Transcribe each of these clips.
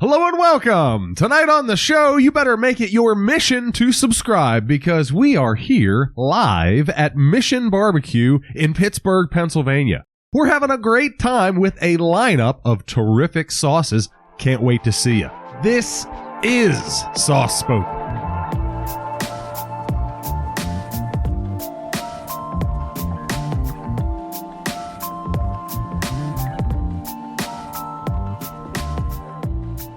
Hello and welcome! Tonight on the show, you better make it your mission to subscribe because we are here live at Mission Barbecue in Pittsburgh, Pennsylvania. We're having a great time with a lineup of terrific sauces. Can't wait to see you. This is Sauce Spoken.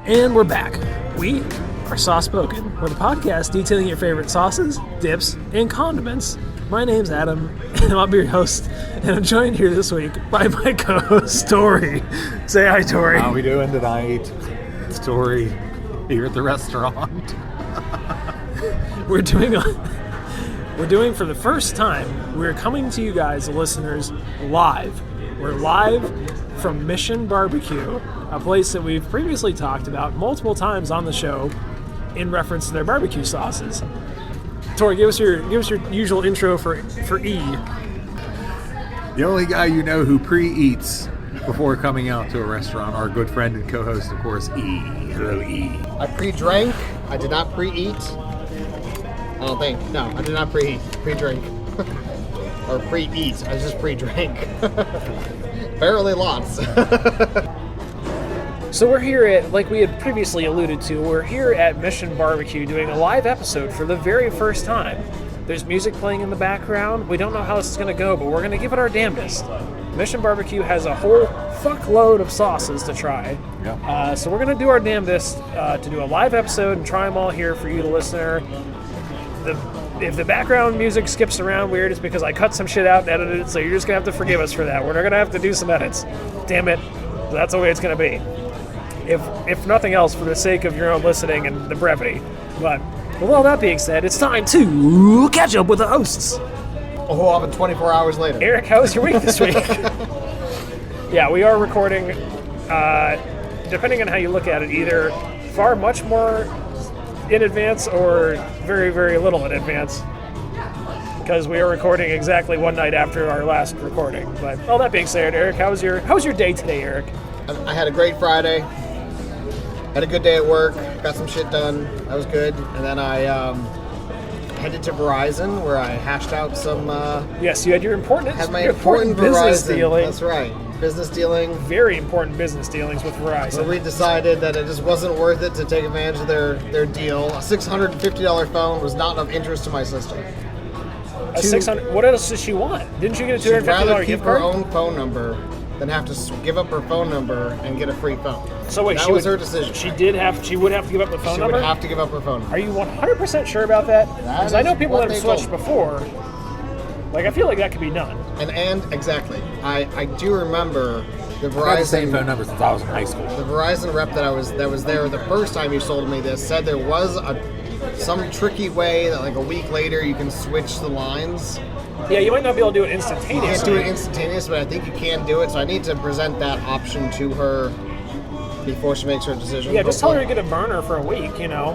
And we're back. We are Sauce Spoken. We're the podcast detailing your favorite sauces, dips, and condiments. My name's Adam, and I'll be your host. And I'm joined here this week by my co-host, Tori. Say hi, Tori. How are we doing tonight? It's Tori here at the restaurant. We're doing for the first time, we're coming to you guys, the listeners, live. We're live from Mission Barbecue, a place that we've previously talked about multiple times on the show in reference to their barbecue sauces. Tori, give us your usual intro for E. The only guy you know who pre-eats before coming out to a restaurant, our good friend and co-host, of course, E. Hello, E. I pre-drank. I did not pre-eat. I don't think. No, I did not pre-drink. Or pre-eat. I just pre-drank. Apparently lots. So we're here at, like we had previously alluded to, we're here at Mission Barbecue doing a live episode for the very first time. There's music playing in the background. We don't know how this is going to go, but we're going to give it our damnedest. Mission Barbecue has a whole fuckload of sauces to try. Yep. So we're going to do our damnedest to do a live episode and try them all here for you, the listener. If the background music skips around weird, it's because I cut some shit out and edited it, so you're just going to have to forgive us for that. We're going to have to do some edits. Damn it. That's the way it's going to be. If nothing else, for the sake of your own listening and the brevity. But with all that being said, it's time to catch up with the hosts. Oh, I'm 24 hours later. Eric, how was your week this week? Yeah, we are recording, depending on how you look at it, either much more in advance or very, very little in advance. Because we are recording exactly one night after our last recording. But all that being said, Eric, how was your day today, Eric? I had a great Friday. Had a good day at work. Got some shit done. That was good. And then I headed to Verizon where I hashed out some... Yes, you had your important important business Verizon. dealing. That's right. Business dealing. Very important business dealings with Verizon. So we decided that it just wasn't worth it to take advantage of their deal. A $650 phone was not of interest to my sister. A 600. What else does she want? Didn't you get a $250 She'd rather keep gift her card? own phone number than have to give up her phone number and get a free phone. So wait, that was her decision. She would have to give up the phone She number? would have to give up her phone number. Are you 100% sure about that? Because I know people that have switched before. Like, I feel like that could be done. And exactly. I do remember the I've had the same Verizon phone number since I was in high school. the Verizon rep that was there the first time you sold me this said there was some tricky way that like a week later you can switch the lines. Yeah, you might not be able to do it You instantaneously. can't do it instantaneous, but I think you can do it. So I need to present that option to her before she makes her decision. Yeah, just tell her to get a burner for a week, you know.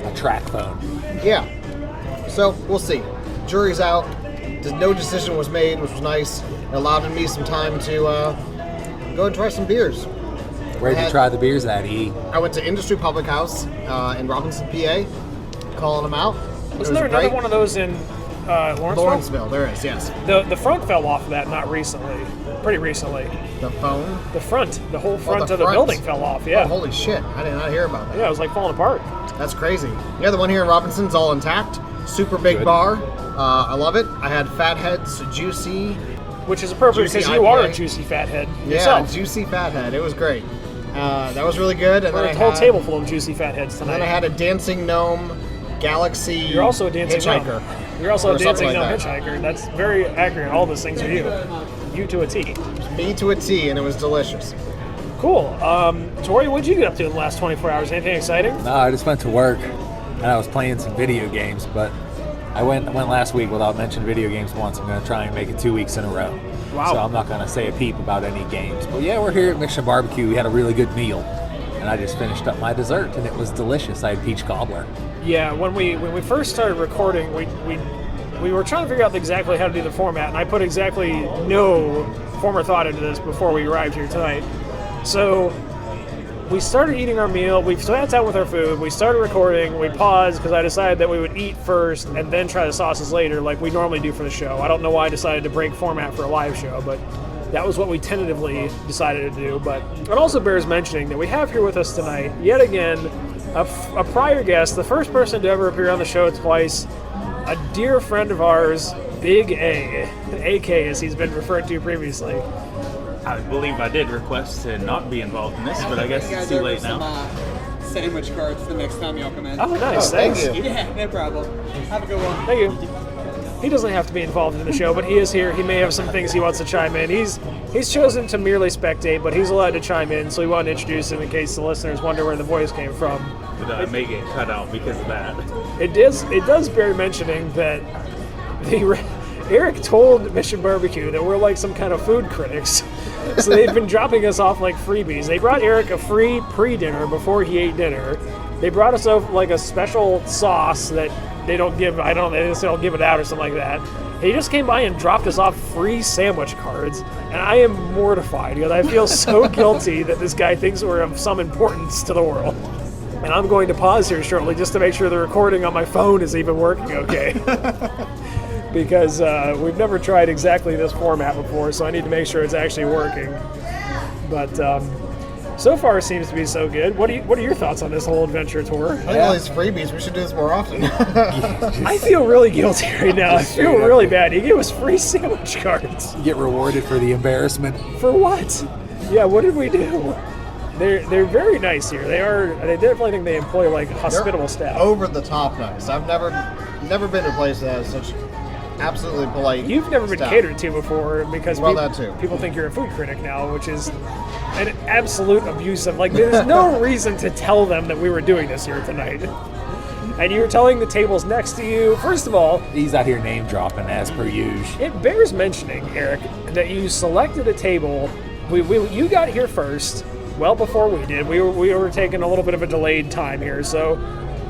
A track phone. Yeah. So we'll see. Jury's out. No decision was made, which was nice. It allowed me some time to go and try some beers. Where'd you try the beers at, E? I went to Industry Public House in Robinson, PA, calling them out. Wasn't there another one of those in Lawrenceville? Lawrenceville, there is, yes. The front fell off of that not recently. Pretty recently. The phone? The whole front the of the front? building fell off, yeah. Oh, holy shit. I did not hear about that. Yeah, it was like falling apart. That's crazy. Yeah, the one here in Robinson's all intact. Super big Good. bar. I love it. I had Fathead's Juicy. Which is appropriate Juicy because you are a IPA. juicy fathead Yeah, yourself. Juicy Fathead. It was great. That was really good. And We're then a whole table full of juicy fatheads tonight. Then I had a Dancing Gnome Galaxy You're also a dancing Hitchhiker. gnome. You're also Or a dancing something gnome like that. hitchhiker. That's very accurate. All those things are you. You to a T. Me to a T, and it was delicious. Cool. Tori, what'd you get up to in the last 24 hours? Anything exciting? No, I just went to work and I was playing some video games, but I went last week without mentioning video games once. I'm going to try and make it 2 weeks in a row. Wow. So I'm not going to say a peep about any games. But yeah, we're here at Mission Barbecue. We had a really good meal. And I just finished up my dessert, and it was delicious. I had peach cobbler. Yeah, when we first started recording, we were trying to figure out exactly how to do the format, and I put exactly no former thought into this before we arrived here tonight. So we started eating our meal. We sat down with our food. We started recording. We paused because I decided that we would eat first and then try the sauces later like we normally do for the show. I don't know why I decided to break format for a live show, but that was what we tentatively decided to do. But it also bears mentioning that we have here with us tonight, yet again, a prior guest, the first person to ever appear on the show twice, a dear friend of ours, Big A, AK as he's been referred to previously. I believe I did request to not be involved in this, but I guess it's too late now. Sandwich cards the next time y'all come in. Oh, nice. Thanks. Thank you. Yeah, no problem. Have a good one. Thank you. He doesn't have to be involved in the show, but he is here. He may have some things he wants to chime in. He's chosen to merely spectate, but he's allowed to chime in, so we want to introduce him in case the listeners wonder where the voice came from. But I may get cut out because of that. It does bear mentioning that Eric told Mission Barbecue that we're like some kind of food critics. So they've been dropping us off like freebies. They brought Eric a free pre-dinner before he ate dinner. They brought us over like a special sauce that they don't give. They don't give it out or something like that. He just came by and dropped us off free sandwich cards, and I am mortified because I feel so guilty that this guy thinks we're of some importance to the world. And I'm going to pause here shortly just to make sure the recording on my phone is even working okay. Because we've never tried exactly this format before, so I need to make sure it's actually working. But so far it seems to be so good. What are your thoughts on this whole adventure tour? I think all these freebies, we should do this more often. I feel really guilty right now. I feel really bad. He gave us free sandwich cards. Get rewarded for the embarrassment. For what? Yeah, what did we do? They're very nice here. They definitely think they employ like hospitable staff. Over the top nice. I've never been to a place that has such absolutely polite. You've never been staff. catered to before because That too. People think you're a food critic now, which is an absolute abuse of, like, there's no reason to tell them that we were doing this here tonight. And you were telling the tables next to you, first of all, He's out here name dropping as per usual. it bears mentioning, Eric, that you selected a table. You got here first, well before we did. We were taking a little bit of a delayed time here, so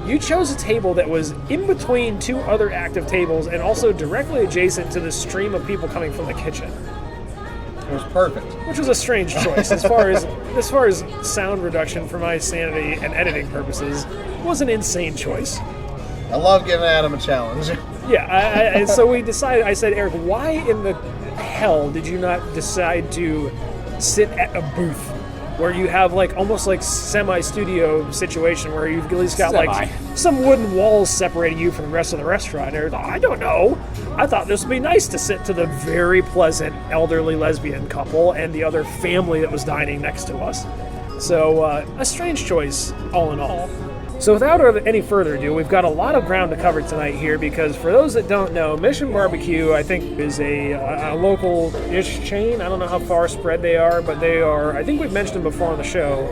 you chose a table that was in between two other active tables and also directly adjacent to the stream of people coming from the kitchen. It was perfect. Which was a strange choice as far as sound reduction for my sanity and editing purposes was an insane choice. I love giving Adam a challenge. Yeah, and so we decided. I said, Eric, why in the hell did you not decide to sit at a booth where you have like almost like semi-studio situation where you've at least got like some wooden walls separating you from the rest of the restaurant? And I don't know. I thought this would be nice to sit to the very pleasant elderly lesbian couple and the other family that was dining next to us. So a strange choice, all in all. So without any further ado, we've got a lot of ground to cover tonight here because for those that don't know, Mission Barbecue, I think, is a local-ish chain. I don't know how far spread they are, but they are, I think we've mentioned them before on the show.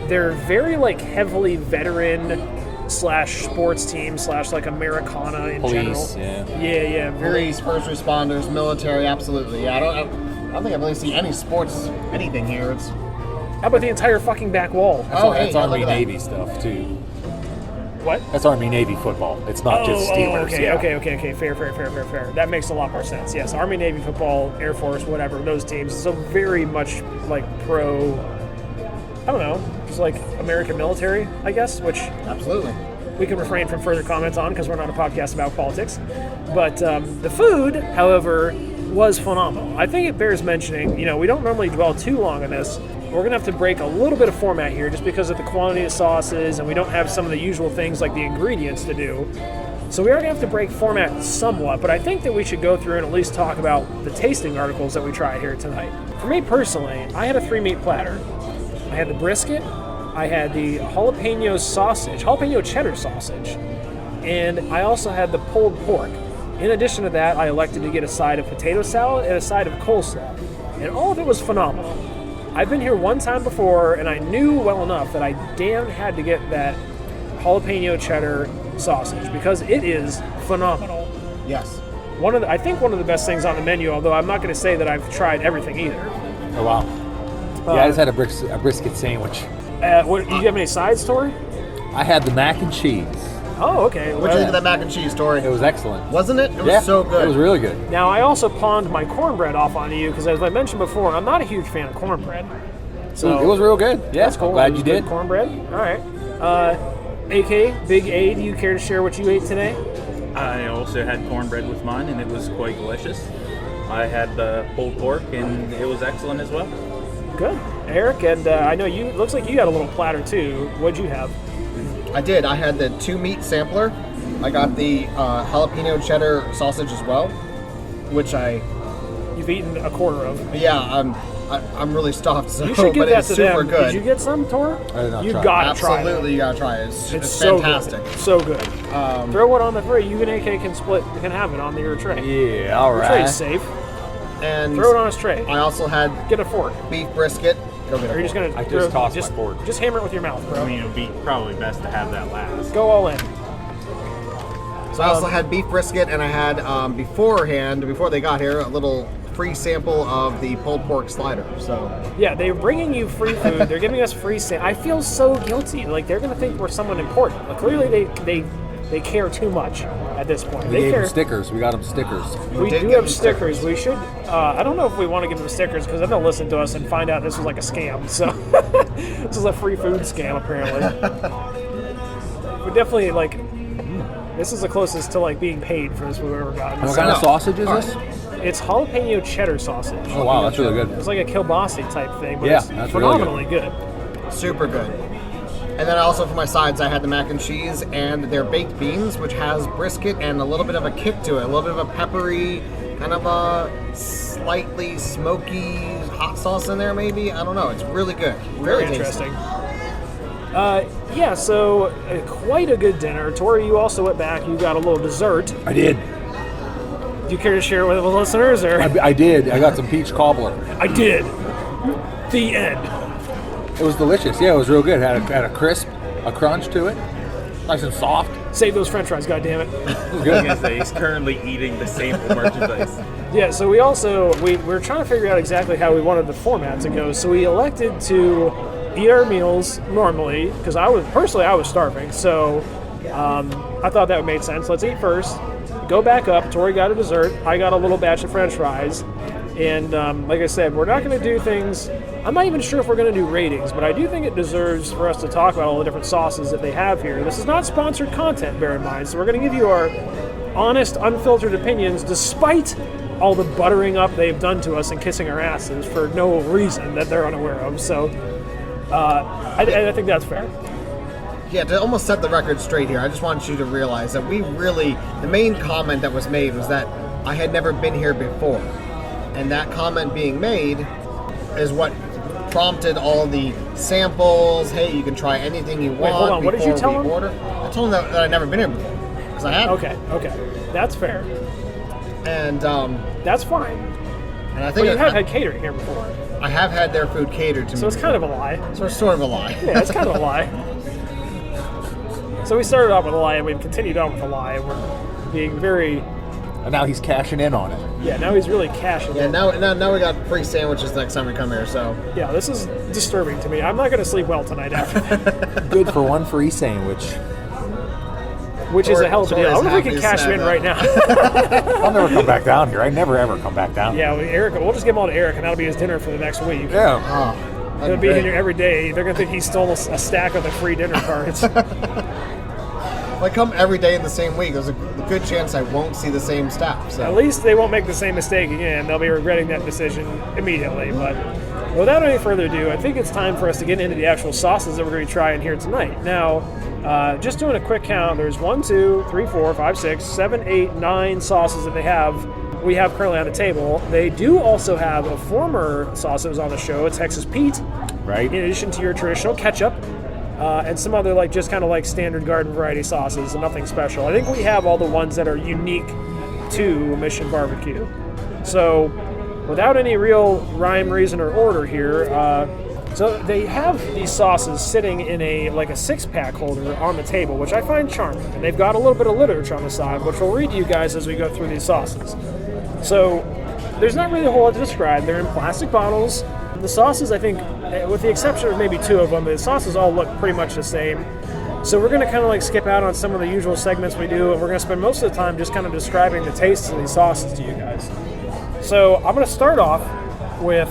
They're very, like, heavily veteran / sports team / like Americana in Police, general. yeah. Yeah, very. Police, first responders, military, absolutely. Yeah, I don't think I've really seen any sports anything here. It's How about the entire fucking back wall? That's hey, Army look at that. Navy stuff too. What? That's Army Navy football. It's not just Steelers. okay, yeah. okay. Fair. That makes a lot more sense. Yes, Army, Navy, football, Air Force, whatever, those teams. So very much like pro, I don't know, just like American military, I guess, which absolutely. we can refrain from further comments on because we're not a podcast about politics. But the food, however, was phenomenal. I think it bears mentioning, we don't normally dwell too long on this. We're going to have to break a little bit of format here just because of the quantity of sauces and we don't have some of the usual things like the ingredients to do. So we are going to have to break format somewhat, but I think that we should go through and at least talk about the tasting articles that we try here tonight. For me personally, I had a 3-meat platter. I had the brisket, I had the jalapeno cheddar sausage, and I also had the pulled pork. In addition to that, I elected to get a side of potato salad and a side of coleslaw, and all of it was phenomenal. I've been here one time before, and I knew well enough that I damn had to get that jalapeno cheddar sausage because it is phenomenal. Yes. I think one of the best things on the menu, although I'm not going to say that I've tried everything either. Oh wow. Yeah, I just had a brisket sandwich. Did you have any sides, Tori? I had the mac and cheese. Oh, okay. What'd you think of that mac and cheese, Tori? It was excellent. Wasn't it? It was so good. It was really good. Now, I also pawned my cornbread off onto you because, as I mentioned before, I'm not a huge fan of cornbread. So It was real good. Yeah, that's cool. I'm glad It was you good did. cornbread. All right. AK, Big A, do you care to share what you ate today? I also had cornbread with mine, and it was quite delicious. I had the pulled pork, and it was excellent as well. Good. Eric, and I know you, looks like you got a little platter too. What'd you have? I did. I had the 2-meat sampler. I got the jalapeno cheddar sausage as well, which You've eaten a quarter of. I'm really stuffed. So, You should give but that it's to super them. good. Did you get some, Tor? I did not You try it. gotta try it. Absolutely, you gotta try it. It's so fantastic. good. So good. Throw it on the tray. You and AK can have it on your tray. Yeah, all Your right. tray's safe. And Throw it on his tray. I also had Get a fork. beef brisket. Go get Or you're a just fork. gonna I just tossed my fork. Just hammer it with your mouth, bro. I mean, it would be probably best to have that last. Go all in. So I also had beef brisket, and I had before they got here, a little free sample of the pulled pork slider. So Yeah, they're bringing you free food. They're giving us free I feel so guilty. Like they're gonna think we're someone important. But clearly they care too much at this point. We They gave care. them stickers. We got them stickers. We did do give have them stickers. stickers. We should. I don't know if we want to give them stickers because then they'll listen to us and find out this was like a scam. So this is a free food scam apparently. We definitely like. This is the closest to like being paid for this we've ever gotten. What kind of sausage is this? It's jalapeno cheddar sausage. Oh wow, that's really good. It's like a kielbasa type thing, but Yeah, it's that's really phenomenally good. super good. And then also for my sides, I had the mac and cheese and their baked beans, which has brisket and a little bit of a kick to it, a little bit of a peppery, kind of a slightly smoky hot sauce in there, maybe. I don't know. It's really good. Very tasty. interesting. So quite a good dinner. Tori, you also went back. You got a little dessert. I did. Do you care to share with the listeners? Or I did. I got some peach cobbler. I did. The end. It was delicious. Yeah, it was real good. Had a crisp, a crunch to it. Nice and soft. Save those French fries, goddammit. It was I was good. gonna say, he's currently eating the sample merchandise. Yeah. So we're trying to figure out exactly how we wanted the format to go. So we elected to eat our meals normally because I was starving. So I thought that made sense. Let's eat first. Go back up. Tori got a dessert. I got a little batch of French fries. And like I said, we're not going to do things. I'm not even sure if we're going to do ratings, but I do think it deserves for us to talk about all the different sauces that they have here. This is not sponsored content, bear in mind. So we're going to give you our honest, unfiltered opinions, despite all the buttering up they've done to us and kissing our asses for no reason that they're unaware of. So I think that's fair. Yeah, to almost set the record straight here, I just want you to realize that the main comment that was made was that I had never been here before. And that comment being made is what prompted all the samples. Hey, you can try anything you want. Hold on, what did you before tell we him? order. I told him that I'd never been here before. Because I hadn't. Okay. That's fair. And That's fine. I But think you have had catering here before. I have had their food catered to me. So it's kind of a lie. So it's sort of a lie. Yeah, it's kind of a lie. So we started off with a lie, and we've continued on with a lie. And we're being very, And now he's cashing in on it. now he's really cashing. Yeah, in. now we got free sandwiches next time we come here. So Yeah, this is disturbing to me. I'm not going to sleep well tonight after that, Good for one free sandwich. which is a hell of a deal. I Tori's wonder if we happy can to cash you in snap right now. I'll never come back down here. I never ever come back doin Yeah, Eric. We'll just give him all to Eric, and that'll be his dinner for the next week. Yeah. He'll be in here every day. They're going to think he stole a stack of the free dinner cards. if I come every day in the same week, there's a good chance I won't see the same staff. So At least they won't make the same mistake again. They'll be regretting that decision immediately. But without any further ado, I think it's time for us to get into the actual sauces that we're going to be trying here tonight. Now, just doing a quick count, there's 1, 2, 3, 4, 5, 6, 7, 8, 9 sauces that we have currently on the table. They do also have a former sauce that was on the show, a Texas Pete, Right. in addition to your traditional ketchup. And some other just kind of standard garden variety sauces and nothing special. I think we have all the ones that are unique to Mission Barbecue. So without any real rhyme, reason, or order here, so they have these sauces sitting in a 6-pack holder on the table, which I find charming. And they've got a little bit of literature on the side, which we'll read to you guys as we go through these sauces. So there's not really a whole lot to describe. They're in plastic bottles. The sauces, I think, with the exception of maybe 2 of them, the sauces all look pretty much the same. So we're going to kind of skip out on some of the usual segments we do, and we're going to spend most of the time just kind of describing the tastes of these sauces to you guys. So I'm going to start off with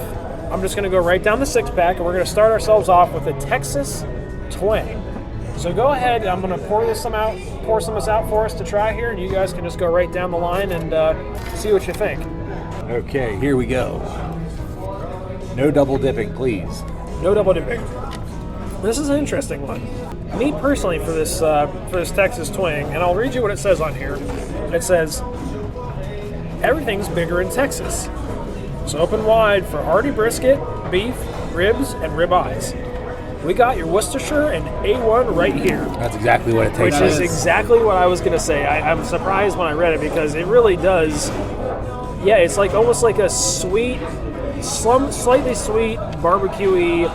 I'm just going to go right down the 6-pack, and we're going to start ourselves off with the Texas Twang. So go ahead, I'm going to pour some of this out for us to try here, and you guys can just go right down the line and see what you think. Okay, here we go. No double dipping, please. No double dipping. This is an interesting one. Me personally, for this Texas Twang, and I'll read you what it says on here. It says, everything's bigger in Texas. So open wide for hearty brisket, beef, ribs, and rib eyes. We got your Worcestershire and A1 right here. That's exactly what it Which tastes is like. exactly what I was going to say. I'm surprised when I read it because it really does. Yeah, it's like almost like a sweet, slightly sweet, barbecue-y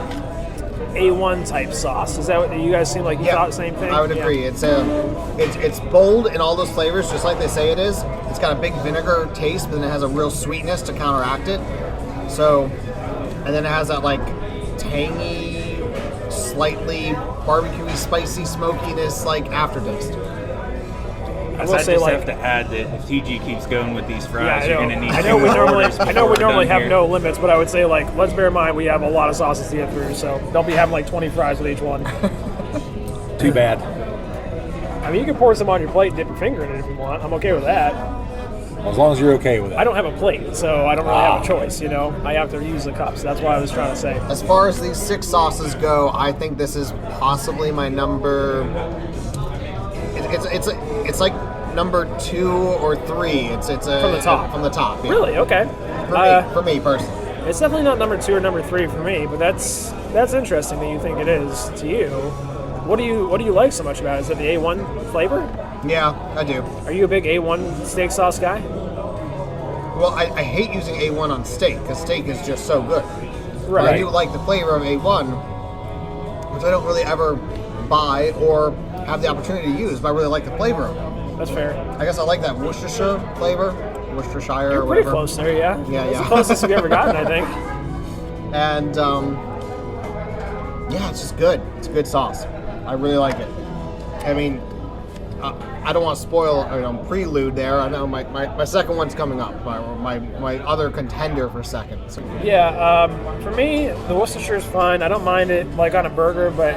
A1 type sauce. Is that what you guys seem like you thought the same thing? I would agree. It's bold in all those flavors, just like they say it is. It's got a big vinegar taste, but then it has a real sweetness to counteract it. So, and then it has that like tangy, slightly barbecue-y, spicy smokiness like aftertaste. I will say, just like, have to add that if TG keeps going with these fries, you're going to need. I know we normally have here. no limits, but I would say, like, let's bear in mind we have a lot of sauces to get through, so they'll be having like 20 fries with each one. Too bad. I mean, you can pour some on your plate and dip your finger in it if you want. I'm okay with that. As long as you're okay with it. I don't have a plate, so I don't really have a choice. You know, I have to use the cups. That's what I was trying to say. As far as these 6 sauces go, I think this is possibly my number. It's like number 2 or 3. It's From the top. From the top. Yeah. Really? Okay. For me personally. It's definitely not number 2 or number 3 for me, but that's interesting that you think it is to you. What do you like so much about it? Is it the A1 flavor? Yeah, I do. Are you a big A1 steak sauce guy? Well, I hate using A1 on steak because steak is just so good. Right. But I do like the flavor of A1, which I don't really ever buy or have the opportunity to use, but I really like the flavor of it. That's fair. I guess I like that Worcestershire flavor, Worcestershire You're or pretty whatever. close there, yeah. Yeah, It's yeah. the closest we've ever gotten, I think. And yeah, it's just good. It's a good sauce. I really like it. I mean, I don't want to spoil, prelude there. I know my second one's coming up. My other contender for second. So. Yeah, for me, the Worcestershire is fine. I don't mind it like on a burger, but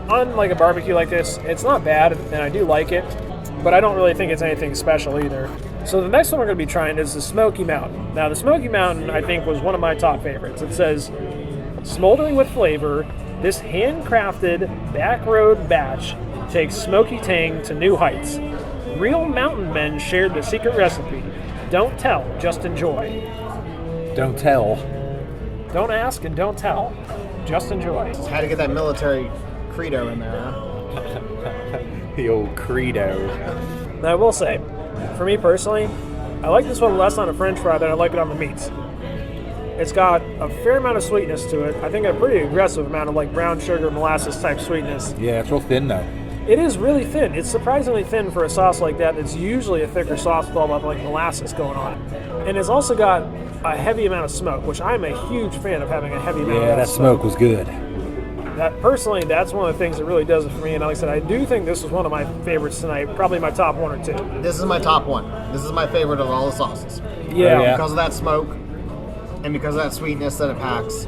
on like a barbecue like this, it's not bad, and I do like it. But I don't really think it's anything special either. So the next one we're going to be trying is the Smoky Mountain. Now, the Smoky Mountain, I think, was one of my top favorites. It says, smoldering with flavor, this handcrafted back road batch takes smoky tang to new heights. Real mountain men shared the secret recipe. Don't tell, just enjoy. Don't tell. Don't ask and don't tell, just enjoy. Had to get that military credo in there, huh? The old credo. Now, I will say, for me personally, I like this one less on a french fry than I like it on the meats. It's got a fair amount of sweetness to it. I think a pretty aggressive amount of like brown sugar, molasses type sweetness. Yeah, it's real thin though. It is really thin. It's surprisingly thin for a sauce like that. That's usually a thicker sauce with all that like molasses going on. And it's also got a heavy amount of smoke, which I'm a huge fan of having a heavy amount of Yeah, that smoke was good. That personally, that's one of the things that really does it for me. And like I said, I do think this was one of my favorites tonight. Probably my top 1 or 2. This is my top one. This is my favorite of all the sauces. Yeah. yeah. Because of that smoke and because of that sweetness that it packs.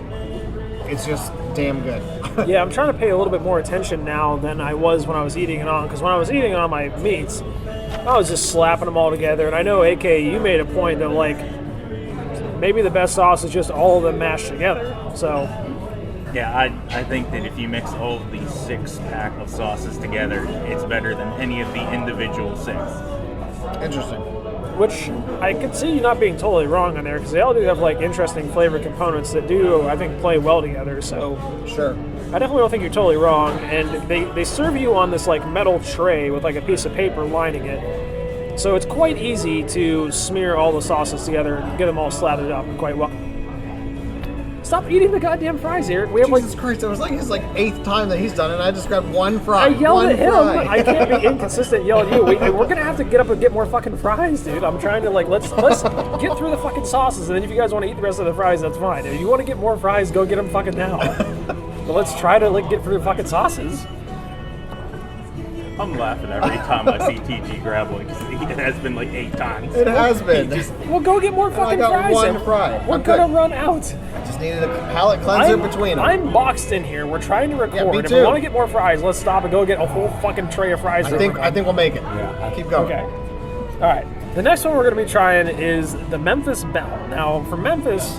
It's just damn good. Yeah, I'm trying to pay a little bit more attention now than I was when I was eating it on. Because when I was eating it on my meats, I was just slapping them all together. And I know, AK, you made a point that like maybe the best sauce is just all of them mashed together. So Yeah, I think that if you mix all of these 6-pack of sauces together, it's better than any of the individual 6. Interesting. which I could see you not being totally wrong on there, because they all do have like interesting flavor components that do, I think, play well together. So Sure. I definitely don't think you're totally wrong. And they serve you on this like metal tray with like a piece of paper lining it. So it's quite easy to smear all the sauces together and get them all slathered up quite well. Stop eating the goddamn fries, Eric. We have like Jesus Christ, it was like his like 8th time that he's done it, and I just grabbed one fry. I yelled one at him. fry. I can't be inconsistent and yell at you. We're gonna have to get up and get more fucking fries, dude. I'm trying to like let's get through the fucking sauces, and then if you guys want to eat the rest of the fries, that's fine. If you want to get more fries, go get them fucking now. But let's try to like get through the fucking sauces. I'm laughing every time I see TG grab one because it has been like 8 times. It has been. Well, go get more I fucking got fries. one and fry. We're I'm gonna good. run out. Just needed a palate cleanser between them. I'm boxed in here. We're trying to record. me If we too. want to get more fries, let's stop and go get a whole fucking tray of fries. I think we'll make it. Yeah. Keep going. Okay. All right. The next one we're going to be trying is the Memphis Belle. Now, for Memphis,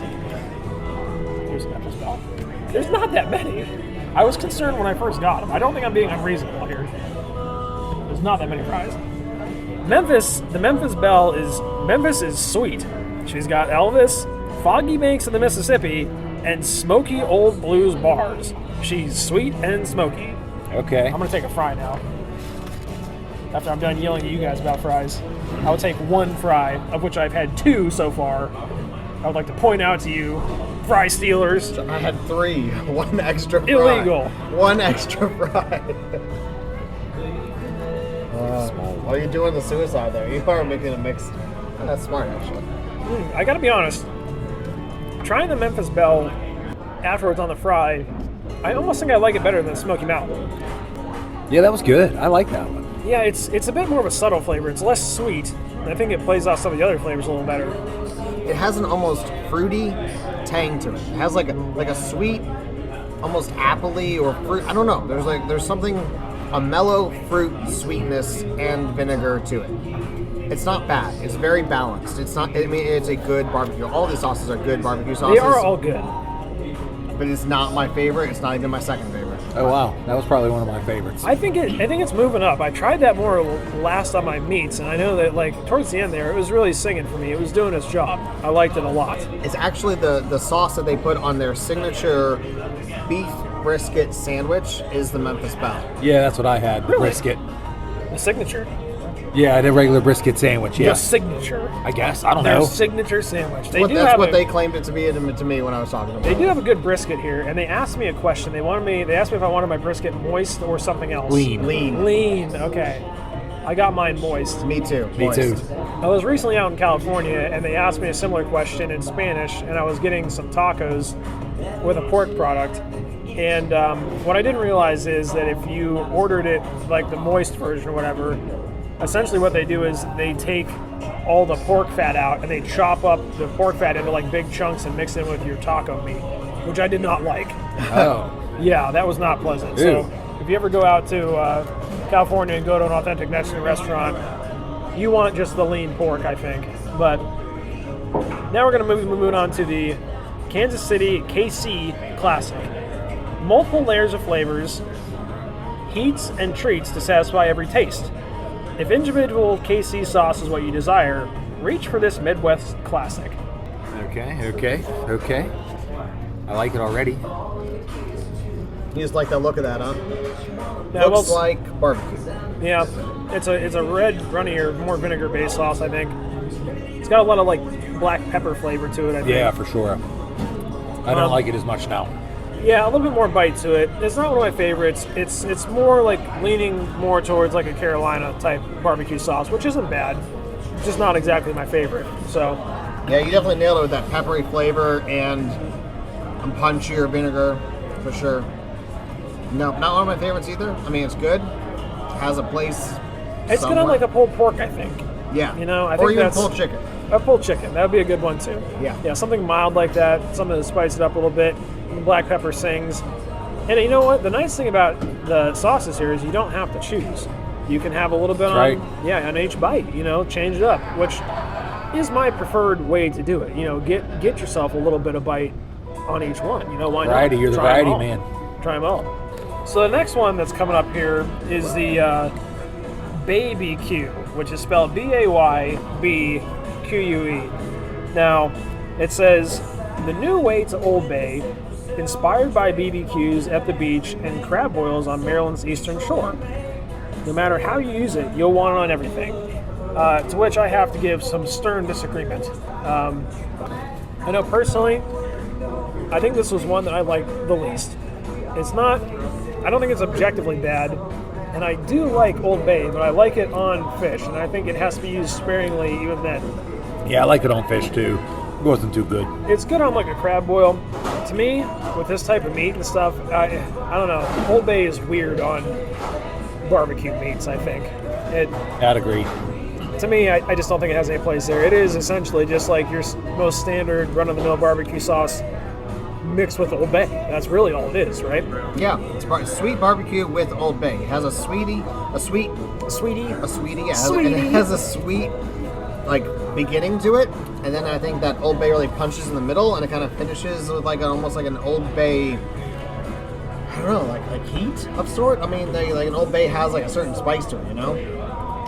here's the Memphis Belle. There's not that many. I was concerned when I first got them. I don't think I'm being unreasonable here. There's not that many fries. The Memphis Belle is sweet. She's got Elvis, Foggy Banks of the Mississippi, and Smoky Old Blues bars. She's sweet and smoky. Okay. I'm going to take a fry now. After I'm done yelling at you guys about fries, I will take one fry, of which I've had 2 so far. I would like to point out to you, fry stealers. I had 3. 1 extra fry. Illegal. 1 extra fry. While you're doing the suicide there, you are making a mix. Oh, that's smart, actually. I gotta be honest, trying the Memphis Belle afterwards on the fry, I almost think I like it better than Smoky Mountain. Yeah, that was good. I like that one. Yeah, it's a bit more of a subtle flavor. It's less sweet, and I think it plays off some of the other flavors a little better. It has an almost fruity tang to it. It has like a sweet, almost appley or fruit. I don't know. There's something, a mellow fruit sweetness and vinegar to it. It's not bad. It's very balanced. It's not. I mean, it's a good barbecue. All these sauces are good barbecue sauces. They are all good. But it's not my favorite. It's not even my second favorite. Oh wow, that was probably one of my favorites. I think it's moving up. I tried that more last on my meats, and I know that like towards the end there, it was really singing for me. It was doing its job. I liked it a lot. It's actually the sauce that they put on their signature beef brisket sandwich is the Memphis Belle. Yeah, that's what I had. The Really? brisket. The signature. Yeah, the regular brisket sandwich. Yeah, The signature. I guess. I don't Their know. signature sandwich. That's what they claimed it to be to me when I was talking to them. They do have a good brisket here, and they asked me a question. They asked me if I wanted my brisket moist or something else. Lean. Lean. Okay. I got mine moist. Me too. Me Moist. too. I was recently out in California, and they asked me a similar question in Spanish, and I was getting some tacos with a pork product. And what I didn't realize is that if you ordered it like the moist version or whatever, essentially what they do is they take all the pork fat out and they chop up the pork fat into like big chunks and mix it with your taco meat, which I did not like. Oh. Yeah, that was not pleasant. Ew. So if you ever go out to California and go to an authentic Mexican restaurant, you want just the lean pork, I think. But now we're going to move on to the Kansas City KC Classic. Multiple layers of flavors, heats, and treats to satisfy every taste. If individual KC sauce is what you desire, reach for this Midwest classic. Okay. I like it already. You just like the look of that, huh? Yeah, Looks well, like barbecue. yeah, it's a red, runnier, more vinegar-based sauce, I think. It's got a lot of like black pepper flavor to it, I think. Yeah, for sure. I don't like it as much now. Yeah, a little bit more bite to it. It's not one of my favorites. It's more like leaning more towards like a Carolina type barbecue sauce, which isn't bad. It's just not exactly my favorite. So Yeah, you definitely nailed it with that peppery flavor and punchier vinegar, for sure. No, not one of my favorites either. I mean, it's good. It has a place. it's good on somewhere. like a pulled pork, I think. Yeah. You know, I or think even that's pulled chicken. A pulled chicken. That would be a good one too. Yeah. Yeah, something mild like that. Something to spice it up a little bit. Black pepper sings. And you know what? The nice thing about the sauces here is you don't have to choose. You can have a little bit on each bite. You know, change it up, which is my preferred way to do it. You know, get yourself a little bit of bite on each one. You know, why Variety, not? you're the Try 'em variety all. man. Try them all. So the next one that's coming up here is the BBQ, which is spelled BAYBQUE. Now, it says, the new way to Old Bay, inspired by BBQs at the beach and crab boils on Maryland's eastern shore. No matter how you use it, you'll want it on everything. To which I have to give some stern disagreement. I know personally, I think this was one that I liked the least. It's not, I don't think it's objectively bad, and I do like Old Bay, but I like it on fish, and I think it has to be used sparingly even then. Yeah, I like it on fish too. It wasn't too good. It's good on like a crab boil. To me, with this type of meat and stuff, I don't know. Old Bay is weird on barbecue meats, I think. I'd agree. To me, I just don't think it has any place there. It is essentially just like your most standard run-of-the-mill barbecue sauce mixed with Old Bay. That's really all it is, right? Yeah, it's sweet barbecue with Old Bay. It has a sweetie. Yeah, it has a sweet, like, beginning to it, and then I think that Old Bay really punches in the middle, and it kind of finishes with like almost like an Old Bay. I don't know, like heat of sort. I mean, like an Old Bay has like a certain spice to it, you know.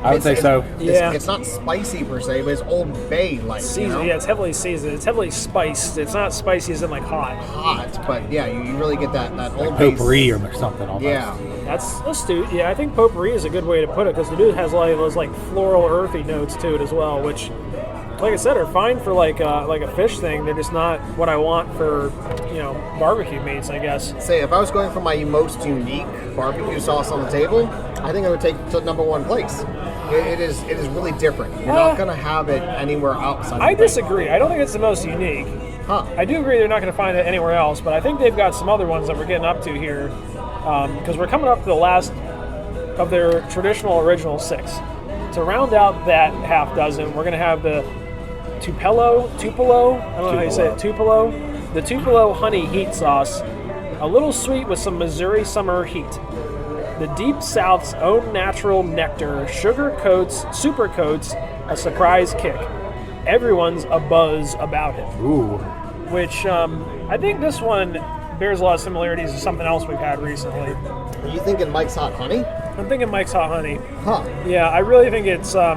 I would say so. Yeah. It's not spicy per se, but it's Old Bay like. Seasoned, you know? yeah, it's heavily seasoned. It's heavily spiced. It's not spicy as in like hot. Hot, but yeah, you really get that Old Like Bay. potpourri or something almost. Yeah. That's astute. Yeah, I think potpourri is a good way to put it because the dude has like those like floral, earthy notes to it as well, which, like I said, are fine for like a fish thing. They're just not what I want for barbecue meats, I guess. Say, if I was going for my most unique barbecue sauce on the table, I think I would take it to number one place. It is really different. You're not going to have it anywhere outside. I disagree. I don't think it's the most unique. Huh. I do agree they're not going to find it anywhere else, but I think they've got some other ones that we're getting up to here because we're coming up to the last of their traditional original 6. To round out that half dozen, we're going to have the Tupelo, I don't know how you say it, Tupelo. The Tupelo honey heat sauce, a little sweet with some Missouri summer heat. The Deep South's own natural nectar super coats a surprise kick. Everyone's abuzz about it. Ooh. Which I think this one bears a lot of similarities to something else we've had recently. Are you thinking Mike's Hot Honey? I'm thinking Mike's Hot Honey. Huh. Yeah, I really think it's. I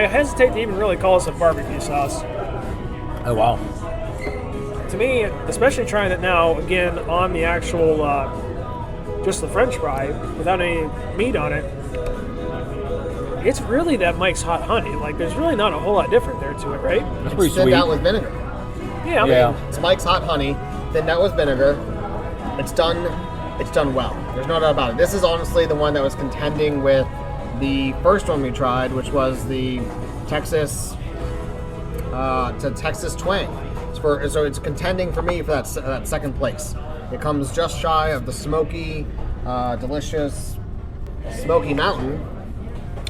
hesitate to even really call this a barbecue sauce. Oh, wow. To me, especially trying it now again on the actual, just the French fry without any meat on it. It's really that Mike's Hot Honey. Like, there's really not a whole lot different there to it, right? That's pretty Thinned sweet. out with vinegar. Yeah, I Yeah. mean, It's Mike's Hot Honey, thinned out with vinegar. It's done well. There's no doubt about it. This is honestly the one that was contending with the first one we tried, which was the Texas Twang. So it's contending for me for that second place. It comes just shy of the smoky, delicious Smoky Mountain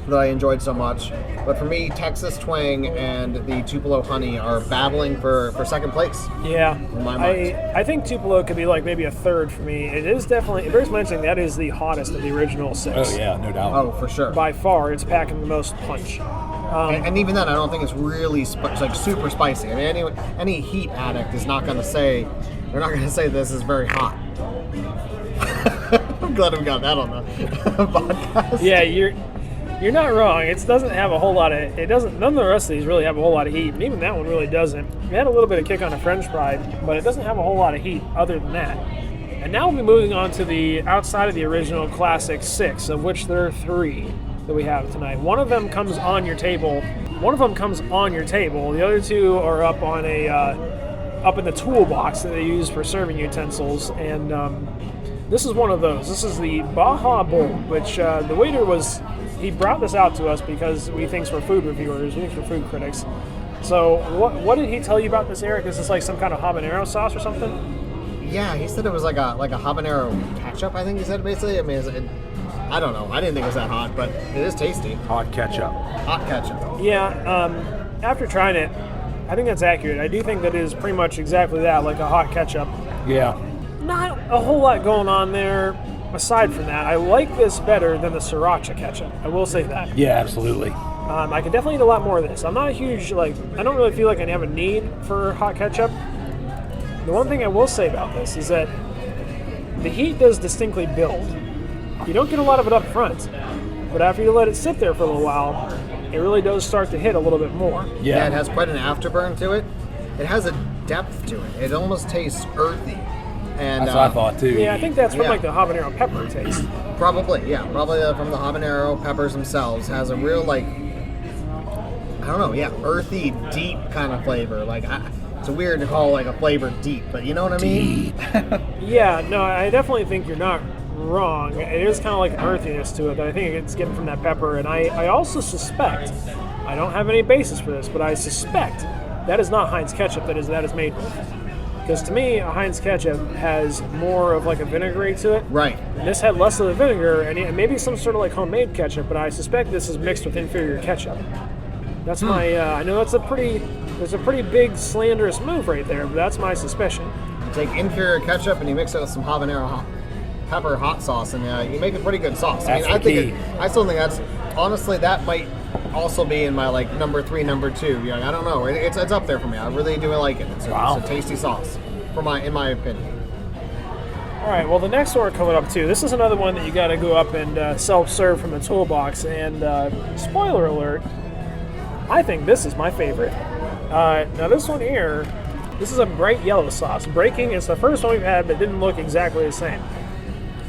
that I enjoyed so much. But for me, Texas Twang and the Tupelo Honey are battling for second place. yeah. In my mind. I think Tupelo could be like maybe a third for me. It is definitely, it bears mentioning that is the hottest of the original 6. Oh, yeah, no doubt. Oh, for sure. By far, it's packing the most punch. And even then, I don't think it's really like super spicy. I mean, any heat addict is not going to say, they're not going to say this is very hot. I'm glad we got that on the podcast. Yeah, you're not wrong. It doesn't have a whole lot of. It doesn't. None of the rest of these really have a whole lot of heat, and even that one really doesn't. It had a little bit of kick on the French fry, but it doesn't have a whole lot of heat other than that. And now we'll be moving on to the outside of the original classic 6, of which there are 3 that we have tonight. One of them comes on your table. The other 2 are up on up in the toolbox that they use for serving utensils, and this is one of those. This is the Baja Bowl, which the waiter he brought this out to us because we think we're food reviewers, we think we're food critics. So what did he tell you about this, Eric? Is this like some kind of habanero sauce or something? Yeah, he said it was like a habanero ketchup, I think he said, basically. I mean, I don't know. I didn't think it was that hot, but it is tasty. Hot ketchup. Hot ketchup. Yeah, after trying it, I think that's accurate. I do think that is pretty much exactly that, like a hot ketchup. Yeah. Not a whole lot going on there. Aside from that, I like this better than the sriracha ketchup. I will say that. Yeah, absolutely. I could definitely eat a lot more of this. I'm not a huge, I don't really feel like I have a need for hot ketchup. The one thing I will say about this is that the heat does distinctly build. You don't get a lot of it up front, but after you let it sit there for a little while, it really does start to hit a little bit more. Yeah, it has quite an afterburn to it. It has a depth to it. It almost tastes earthy. And, That's what I thought too. Yeah, I think that's from Yeah. like the habanero pepper taste. Probably from the habanero peppers themselves. Has a real earthy, deep kind of flavor. It's weird to call like a flavor deep, but you know what I mean? Yeah, no, I definitely think you're not wrong. It is kind of like an earthiness to it that I think it's getting from that pepper. And I also suspect, I don't have any basis for this, but I suspect that is not Heinz ketchup that is made with. Because to me, a Heinz ketchup has more of like a vinegary to it. Right. And this had less of the vinegar, and maybe some sort of like homemade ketchup, but I suspect this is mixed with inferior ketchup. That's my. I know that's a pretty big slanderous move right there, but that's my suspicion. You take inferior ketchup and you mix it with some habanero pepper hot sauce, and you make a pretty good sauce. That's I the think key. I still think that's honestly that might also be in my like number 3, number 2. Yeah, I don't know. It's up there for me. I really do like it. It's a tasty sauce, in my opinion. All right, well, the next one we're coming up to, this is another one that you got to go up and self-serve from the toolbox. And spoiler alert, I think this is my favorite. Now, this one here, this is a bright yellow sauce. Breaking, it's the first one we've had that didn't look exactly the same.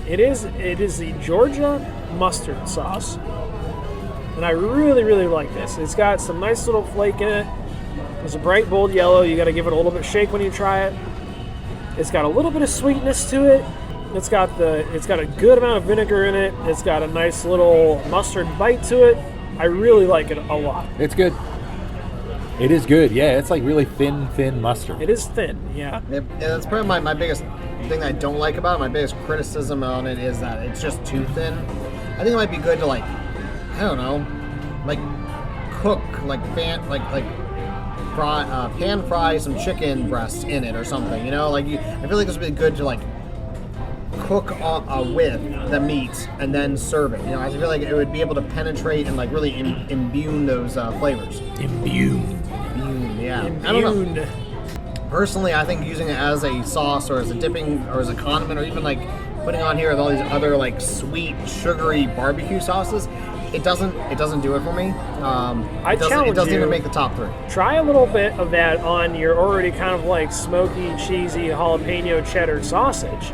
It is the Georgia mustard sauce. And I really, really like this. It's got some nice little flake in it. It's a bright, bold yellow. You got to give it a little bit of shake when you try it. It's got a little bit of sweetness to it. It's got a good amount of vinegar in it. It's got a nice little mustard bite to it. I really like it a lot. It's good. It is good. Yeah, it's like really thin mustard. It is thin, yeah. That's probably my biggest thing I don't like about it. My biggest criticism on it is that it's just too thin. I think it might be good to like, I don't know, like cook, pan fry some chicken breasts in it or something. You know, like I feel like this would be good to like cook with the meat and then serve it. You know, I feel like it would be able to penetrate and like really imbue those flavors. Imbue. Yeah. I don't know. Personally, I think using it as a sauce or as a dipping or as a condiment or even like putting on here with all these other like sweet, sugary barbecue sauces, it doesn't do it for me. I challenge It doesn't you. even make the top 3. Try a little bit of that on your already kind of like smoky, cheesy jalapeno cheddar sausage.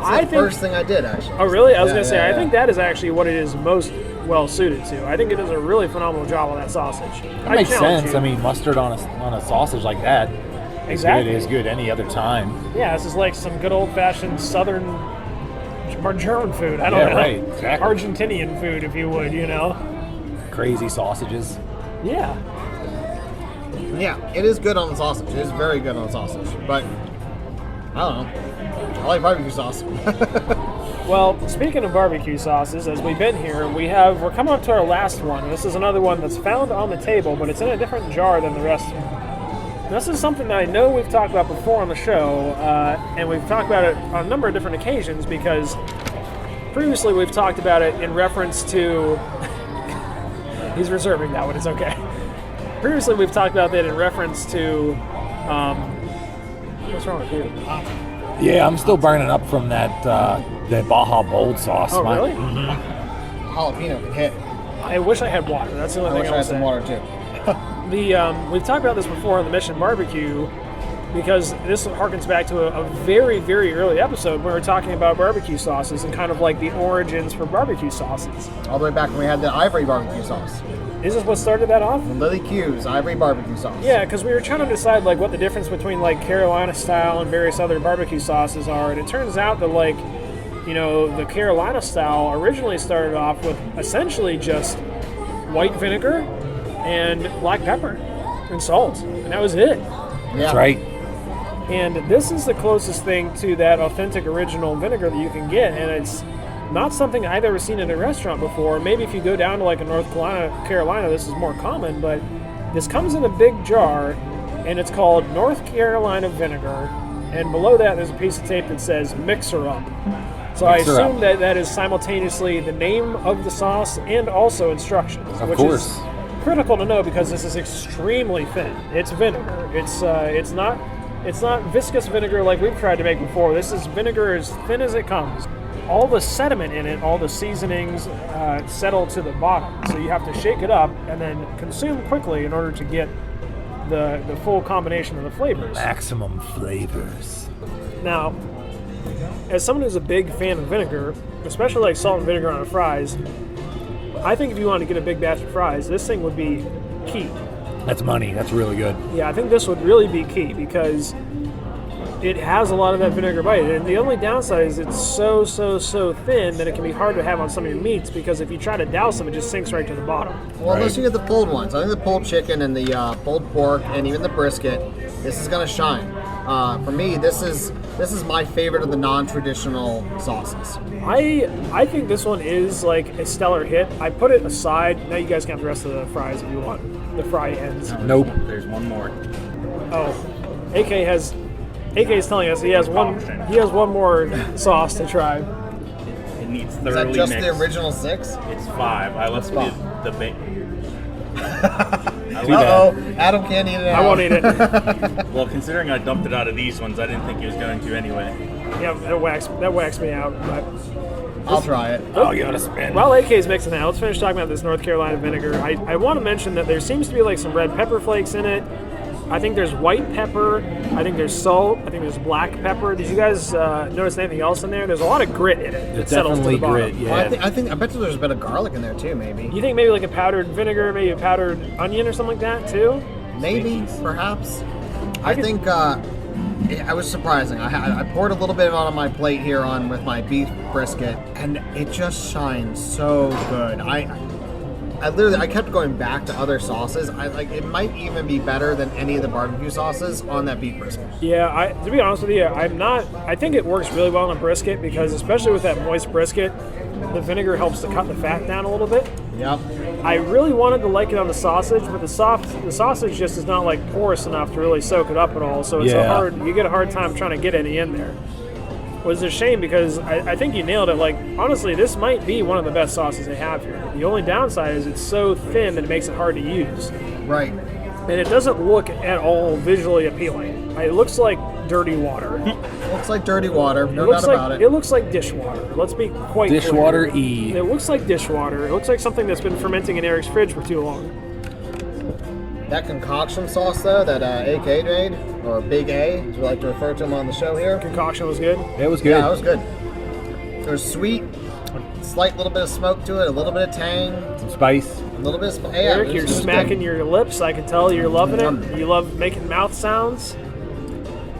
It's the first thing I did, actually. Oh, really? I was going to say, yeah. I think that is actually what it is most well suited to. I think it does a really phenomenal job on that sausage. That makes sense. I mean, mustard on a sausage like that Exactly. is good any other time. Yeah, this is like some good old-fashioned southern German food. I don't know. Right, exactly. Argentinian food, if you would, you know. Crazy sausages. Yeah. Yeah, it is good on the sausage. It is very good on the sausage. But, I don't know. I like barbecue sauce. Well, speaking of barbecue sauces, as we've been here, we're coming up to our last one. This is another one that's found on the table, but it's in a different jar than the rest of them. This is something that I know we've talked about before on the show, and we've talked about it on a number of different occasions because previously we've talked about it in reference to... He's reserving that one, it's okay. Previously we've talked about that in reference to... what's wrong with you? Yeah, I'm still burning up from that Baja Bowl sauce. Oh, really? Jalapeno can hit. I wish I had water. That's the only I thing wish I I was had some saying. water, too. We've talked about this before on the Mission Barbecue because this harkens back to a very, very early episode where we were talking about barbecue sauces and kind of like the origins for barbecue sauces. All the way back when we had the ivory barbecue sauce. Is this what started that off? Lily Q's ivory barbecue sauce. Yeah, because we were trying to decide like what the difference between like Carolina style and various other barbecue sauces are, and it turns out that like, you know, the Carolina style originally started off with essentially just white vinegar and black pepper and salt, and that was it. Yeah. That's right. And this is the closest thing to that authentic original vinegar that you can get, and it's not something I've ever seen in a restaurant before. Maybe if you go down to like a North Carolina, this is more common, but this comes in a big jar, and it's called North Carolina vinegar, and below that there's a piece of tape that says Mixer Up. So I assume that that is simultaneously the name of the sauce and also instructions, Of course. is critical to know because this is extremely thin. It's vinegar. It's not viscous vinegar like we've tried to make before. This is vinegar as thin as it comes. All the sediment in it, all the seasonings settle to the bottom. So you have to shake it up and then consume quickly in order to get the full combination of the flavors. Maximum flavors. Now, as someone who's a big fan of vinegar, especially like salt and vinegar on fries, I think if you want to get a big batch of fries, this thing would be key. That's money. That's really good. Yeah, I think this would really be key because it has a lot of that vinegar bite. And the only downside is it's so thin that it can be hard to have on some of your meats because if you try to douse them, it just sinks right to the bottom. Well, unless you get the pulled ones. I think the pulled chicken and the pulled pork and even the brisket, this is going to shine. For me, this is my favorite of the non-traditional sauces. I think this one is like a stellar hit. I put it aside. Now you guys can have the rest of the fries if you want. The fry ends. Nope. There's one more. Oh, AK is telling us he has one more sauce to try. It needs Is thoroughly that just mixed. the original 6? It's 5. I left five. the Uh-oh, Adam can't eat it I out. won't eat it. Well, considering I dumped it out of these ones, I didn't think he was going to anyway. Yeah, that waxed me out. But I'll try it. I'll give it a spin. while AK's mixing that, let's finish talking about this North Carolina vinegar. I want to mention that there seems to be like some red pepper flakes in it. I think there's white pepper. I think there's salt. I think there's black pepper. Did you guys notice anything else in there? There's a lot of grit in it. It settles to the bottom. grit, yeah. Well, I bet you there's a bit of garlic in there too, maybe. You think maybe like a powdered vinegar, maybe a powdered onion or something like that too? Maybe, perhaps. I think I was surprising. I poured a little bit on my plate here with my beef brisket, and it just shines so good. I kept going back to other sauces. It might even be better than any of the barbecue sauces on that beef brisket. Yeah, to be honest with you, I think it works really well on a brisket because especially with that moist brisket, the vinegar helps to cut the fat down a little bit. Yep. I really wanted to like it on the sausage, but the sausage just is not like porous enough to really soak it up at all. So it's you get a hard time trying to get any in there. Was a shame because I think you nailed it. Like, honestly, this might be one of the best sauces they have here. The only downside is it's so thin that it makes it hard to use. Right. And it doesn't look at all visually appealing. It looks like dirty water. Looks like dirty water, no doubt about it. It looks like dishwater. Let's be quite clear. Dishwater-y. It looks like dishwater. It looks like something that's been fermenting in Eric's fridge for too long. That concoction sauce, though, that AK made, or Big A, as we like to refer to him on the show here. Concoction was good. It was good. Yeah, it was good. It was sweet, a slight little bit of smoke to it, a little bit of tang, Some spice. a little bit of Eric, you're smacking your lips. I can tell you're loving it. You love making mouth sounds.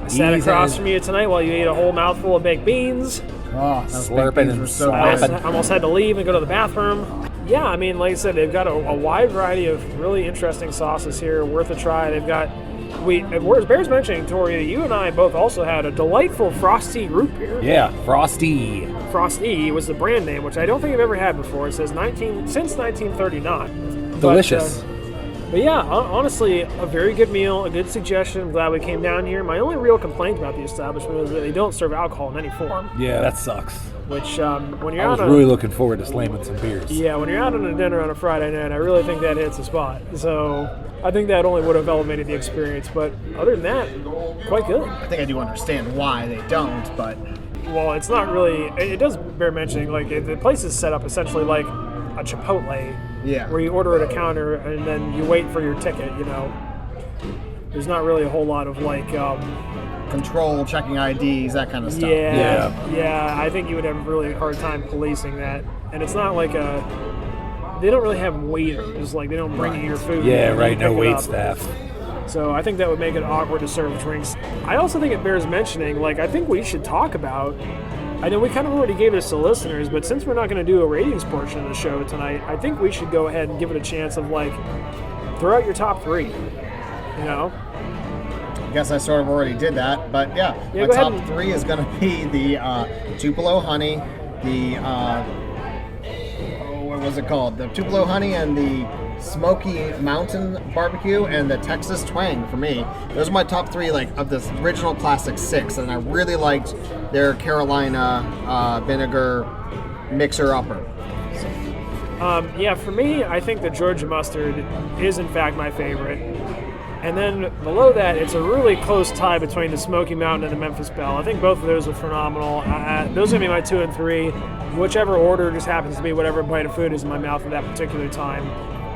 I sat across from you tonight while you ate a whole mouthful of baked beans. Oh, Slurping and so I slapping. almost had to leave and go to the bathroom. Yeah, I mean, like I said, they've got a wide variety of really interesting sauces here, worth a try. They've got, as Bear's mentioning, Tori, you and I both also had a delightful Frosty root beer. Yeah, frosty. Frosty was the brand name, which I don't think I've ever had before. It says since 1939. Delicious. But yeah, honestly, a very good meal, a good suggestion. I'm glad we came down here. My only real complaint about the establishment is that they don't serve alcohol in any form. Yeah, that sucks. Which, when you're I was out really looking forward to slamming some beers. yeah, when you're out on a dinner on a Friday night, I really think that hits the spot. So I think that only would have elevated the experience. But other than that, quite good. I think I do understand why they don't, but Well, it's not really. It does bear mentioning. Like the place is set up essentially like a Chipotle. Yeah. Where you order at a counter and then you wait for your ticket. You know, there's not really a whole lot of like. control, checking IDs, that kind of stuff. Yeah. I think you would have a really hard time policing that, and it's not like they don't really have waiters. Like they don't bring you your food. Yeah, and right. you No pick it wait up. staff. So I think that would make it awkward to serve drinks. I also think it bears mentioning, like, I think we should talk about, I know we kind of already gave this to listeners, but since we're not going to do a ratings portion of the show tonight, I think we should go ahead and give it a chance of, like, throw out your top 3, you know? I guess I sort of already did that, but yeah my go top ahead. 3 is going to be the Tupelo honey, the what was it called? The Tupelo honey and the Smoky Mountain barbecue and the Texas Twang for me. Those are my top 3, like, of this original classic 6, and I really liked their Carolina vinegar mixer-upper. Yeah, for me, I think the Georgia mustard is, in fact, my favorite. And then below that, it's a really close tie between the Smoky Mountain and the Memphis Belle. I think both of those are phenomenal. Those are going to be my 2 and 3. Whichever order just happens to be whatever bite of food is in my mouth at that particular time.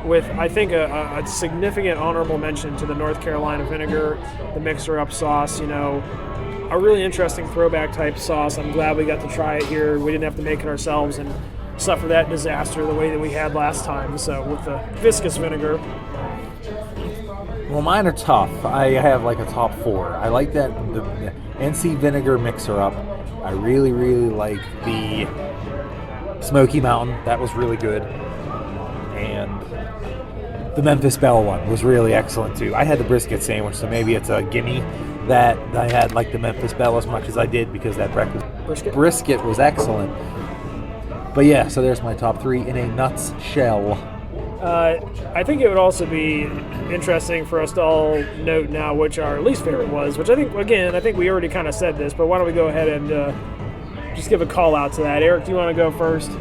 With, I think, a significant honorable mention to the North Carolina vinegar, the mixer-up sauce, you know, a really interesting throwback type sauce. I'm glad we got to try it here. We didn't have to make it ourselves and suffer that disaster the way that we had last time. So with the viscous vinegar. Well, mine are tough. I have like a top 4. I like that the NC vinegar mixer up. I really, really like the Smoky Mountain. That was really good. And The Memphis Belle one was really excellent too. I had the brisket sandwich, so maybe it's a gimme that I had like the Memphis Belle as much as I did because that brisket was excellent. But yeah, so there's my top 3 in a nutshell. I think it would also be interesting for us to all note now which our least favorite was, which I think we already kind of said this, but why don't we go ahead and just give a call out to that. Eric, do you want to go first?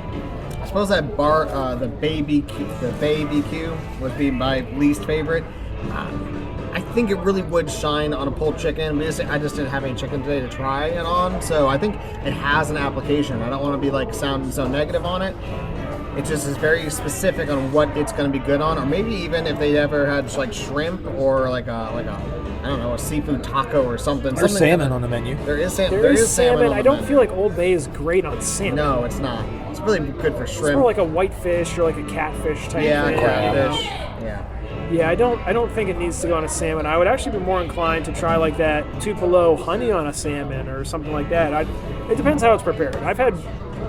I suppose that the BBQ would be my least favorite. I think it really would shine on a pulled chicken. I just didn't have any chicken today to try it on, so I think it has an application. I don't want to be like sounding so negative on it. It just is very specific on what it's going to be good on, or maybe even if they ever had like shrimp or like a I don't know, a seafood taco or something. There's salmon on the menu. There is salmon. There is salmon. On the I don't menu. feel like Old Bay is great on salmon. No, it's not. It's really good for It's shrimp. more like a whitefish or like a catfish type thing. Catfish. Yeah. Yeah, I don't think it needs to go on a salmon. I would actually be more inclined to try like that Tupelo honey on a salmon or something like that. It depends how it's prepared. I've had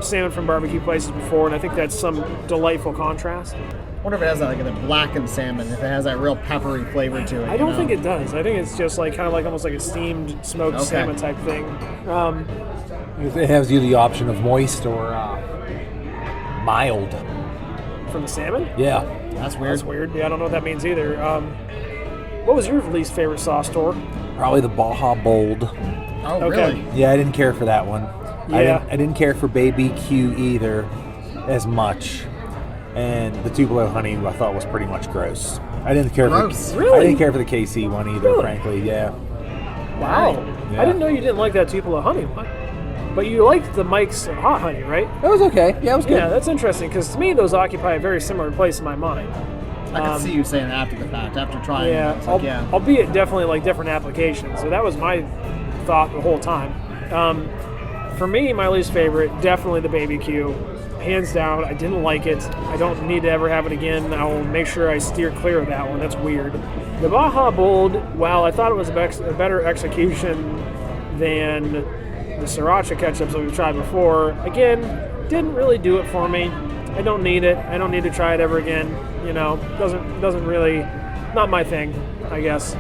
salmon from barbecue places before, and I think that's some delightful contrast. I wonder if it has that, like the blackened salmon, if it has that real peppery flavor to it. I don't think it does. I think it's just like kind of like almost like a steamed smoked salmon type thing. It has you the option of moist or mild. From the salmon? Yeah. That's weird. That's weird. Yeah, I don't know what that means either. What was your least favorite sauce, Tor? Probably the Baja Bowl. Oh, Okay. really? Yeah, I didn't care for that one. Yeah. I didn't care for BBQ either as much. And the Tupelo honey I thought was pretty much gross. I didn't care Gross. for Really? I didn't care for the KC one either, Really? frankly. Yeah. Wow. Yeah. I didn't know you didn't like that Tupelo honey one. But you liked the Mike's hot honey, right? That was okay. Yeah, it was good. Yeah, that's interesting because to me those occupy a very similar place in my mind. I can see you saying after the fact, after trying Yeah, it. It's like, albeit definitely like different applications. So that was my thought the whole time. For me, my least favorite, definitely the BBQ. Hands down, I didn't like it. I don't need to ever have it again. I will make sure I steer clear of that one. That's weird. The Baja Bowl, while I thought it was a better execution than the sriracha ketchups that we've tried before, again, didn't really do it for me. I don't need it. I don't need to try it ever again. You know, doesn't really, not my thing, I guess.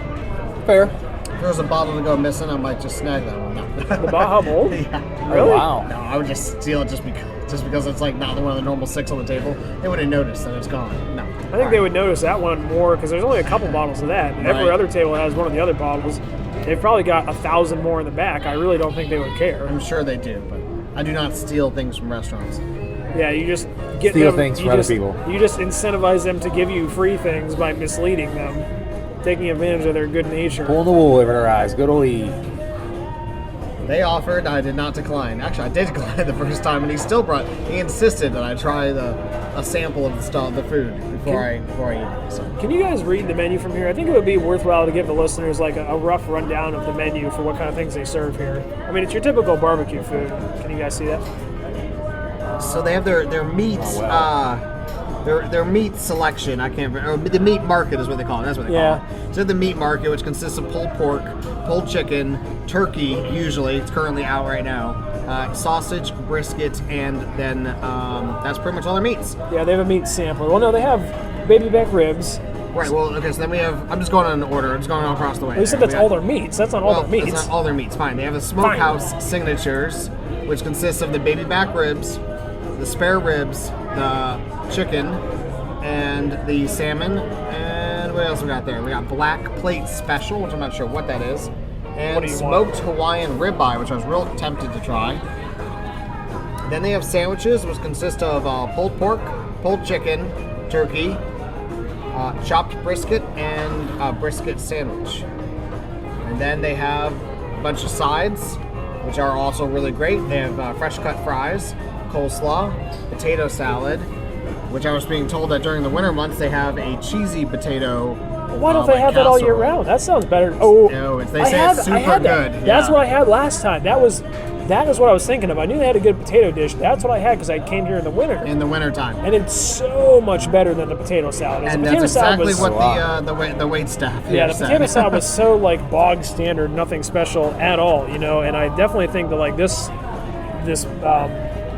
Fair. if there was a bottle to go missing, I might just snag that one. No. The Baja Bowl? Yeah. Really? Wow. No, I would just steal it just because it's like not one of the normal 6 on the table. They wouldn't notice that it's gone. No. I think they would notice that one more because there's only a couple bottles of that. And every Right. other table has one of the other bottles. They've probably got 1,000 more in the back. I really don't think they would care. I'm sure they do, but I do not steal things from restaurants. Yeah, you just get Steal them, things you from other just- people. You just incentivize them to give you free things by misleading them, taking advantage of their good nature. Pulling the wool over their eyes. Good old E. They offered, I did not decline. Actually, I did decline the first time, and he insisted that I try a sample of the food before I eat it. So. Can you guys read the menu from here? I think it would be worthwhile to give the listeners like a rough rundown of the menu for what kind of things they serve here. I mean, it's your typical barbecue food. Can you guys see that? So they have their meats, their meat selection. I can't remember. Or the meat market is what they call it. That's what they call it. So the meat market, which consists of pulled pork, pulled chicken, turkey. Usually, it's currently out right now. Sausage, brisket, and then that's pretty much all their meats. Yeah, they have a meat sampler. Well, no, they have baby back ribs. Right. Well, okay. So then we have. I'm just going on order. I'm just going across the way. They said that's all their meats. That's not all their meats. That's not all their meats. Fine. They have the smokehouse signatures, which consists of the baby back ribs, the spare ribs, the chicken, and the salmon. And what else we got there? We got black plate special, which I'm not sure what that is, What and do you smoked Hawaiian ribeye, which I was real tempted to try. Then they have sandwiches, which consist of pulled pork, pulled chicken, turkey, chopped brisket, and a brisket sandwich. And then they have a bunch of sides, which are also really great. They have fresh cut fries, coleslaw, potato salad, which I was being told that during the winter months they have a cheesy potato. Why don't they have that all year casserole. round? That sounds better. Oh, No, they I say had- it's I super had that. good. That's yeah. what I had last time. That is what I was thinking of. I knew they had a good potato dish. That's what I had because I came here in the winter. in the wintertime. And it's so much better than the potato salad. And the that's potato salad exactly was, what the wait staff yeah, here the said. potato salad was so like bog standard, nothing special at all, you know. And I definitely think that like this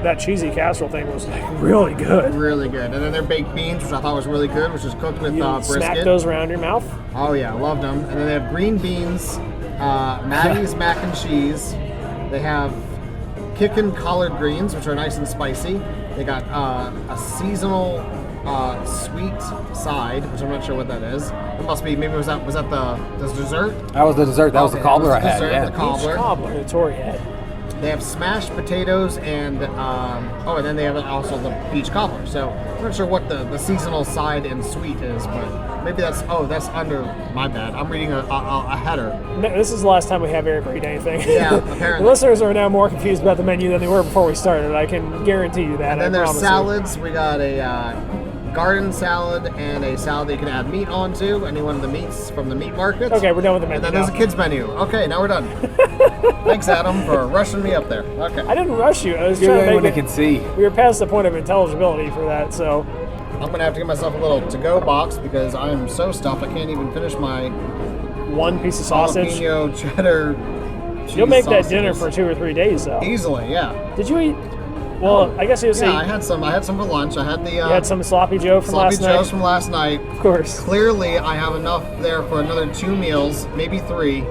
that cheesy casserole thing was like really good. Really good. And then their baked beans, which I thought was really good, which is cooked with You brisket. smack those around your mouth. Oh yeah, loved them. And then they have green beans, Maggie's mac and cheese. They have kickin' collard greens, which are nice and spicy. They got a seasonal sweet side, which I'm not sure what that is. It must be, maybe was that the dessert? That was the dessert. That was the Okay, cobbler I that was had. the dessert, Yeah. the cobbler. Cobbler, the Tory had. They have smashed potatoes and and then they have also the peach cobbler. So I'm not sure what the seasonal side and sweet is, but maybe that's under my bad. I'm reading a header. No, this is the last time we have Eric read anything. Yeah, The apparently. listeners are now more confused about the menu than they were before we started. I can guarantee you that. And then I there's promise you. salads. We got a garden salad and a salad that you can add meat onto. Any one of the meats from the meat market. Okay, we're done with the menu. And then there's a now. kids menu. Okay, now we're done. Thanks, Adam, for rushing me up there. Okay. I didn't rush you. I was You're the trying only to one that make can see. We were past the point of intelligibility for that, so I'm gonna have to get myself a little to-go box because I am so stuffed I can't even finish my one piece of sausage. jalapeno cheddar cheese You'll make that sausages. dinner for 2 or 3 days, though. Easily, yeah. Did you eat? Well, I guess you would say Yeah, I had some for lunch. I had the you had some sloppy Joe from sloppy last night. joes from last night. Of course. Clearly, I have enough there for another 2 meals, maybe 3,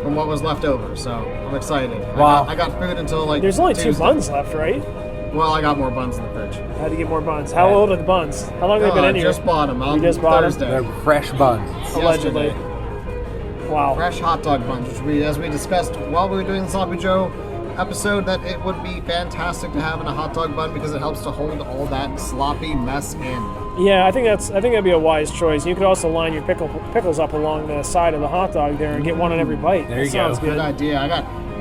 from what was left over. So I'm excited. Wow. I got food until like There's only 2 Tuesday. buns left, right? Well, I got more buns in the fridge. I had to get more buns. How old are the buns? How long have they been in I here? just bought them on You just bought 'em? Thursday. They're fresh buns. Allegedly. Yesterday. Wow. Fresh hot dog buns, which as we discussed while we were doing the Sloppy Joe episode, that it would be fantastic to have in a hot dog bun because it helps to hold all that sloppy mess in. Yeah, I think that'd be a wise choice. You could also line your pickles up along the side of the hot dog there and get one on every bite. There you That sounds go. good. Good idea. I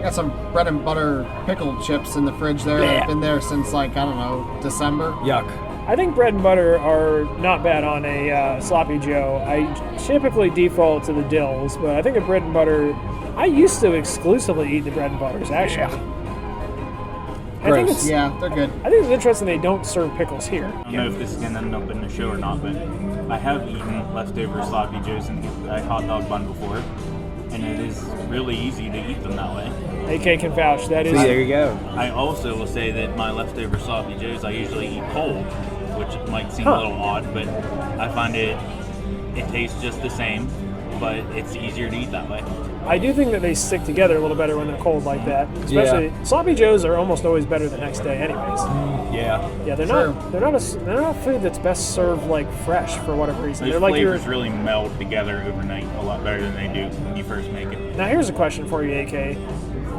got some bread and butter pickle chips in the fridge there that have been there since like, I don't know, December. Yuck. I think bread and butter are not bad on a sloppy Joe. I typically default to the dills, but I think a bread and butter. I used to exclusively eat the bread and butters. Actually, I think Gross. it's Yeah, they're good. I think it's interesting they don't serve pickles here. I don't know if this is going to end up in the show or not, but I have eaten leftover sloppy joes in a hot dog bun before, and it is really easy to eat them that way. AK can vouch. That is. See, there you go. I also will say that my leftover sloppy joes I usually eat cold, which might seem Huh. a little odd, but I find it tastes just the same, but it's easier to eat that way. I do think that they stick together a little better when they're cold like that. Especially sloppy joes are almost always better the next day, anyways. Yeah. Yeah, they're True. not. They're not food that's best served like fresh for whatever reason. Those They're like your. flavors really meld together overnight a lot better than they do when you first make it. Now here's a question for you, AK.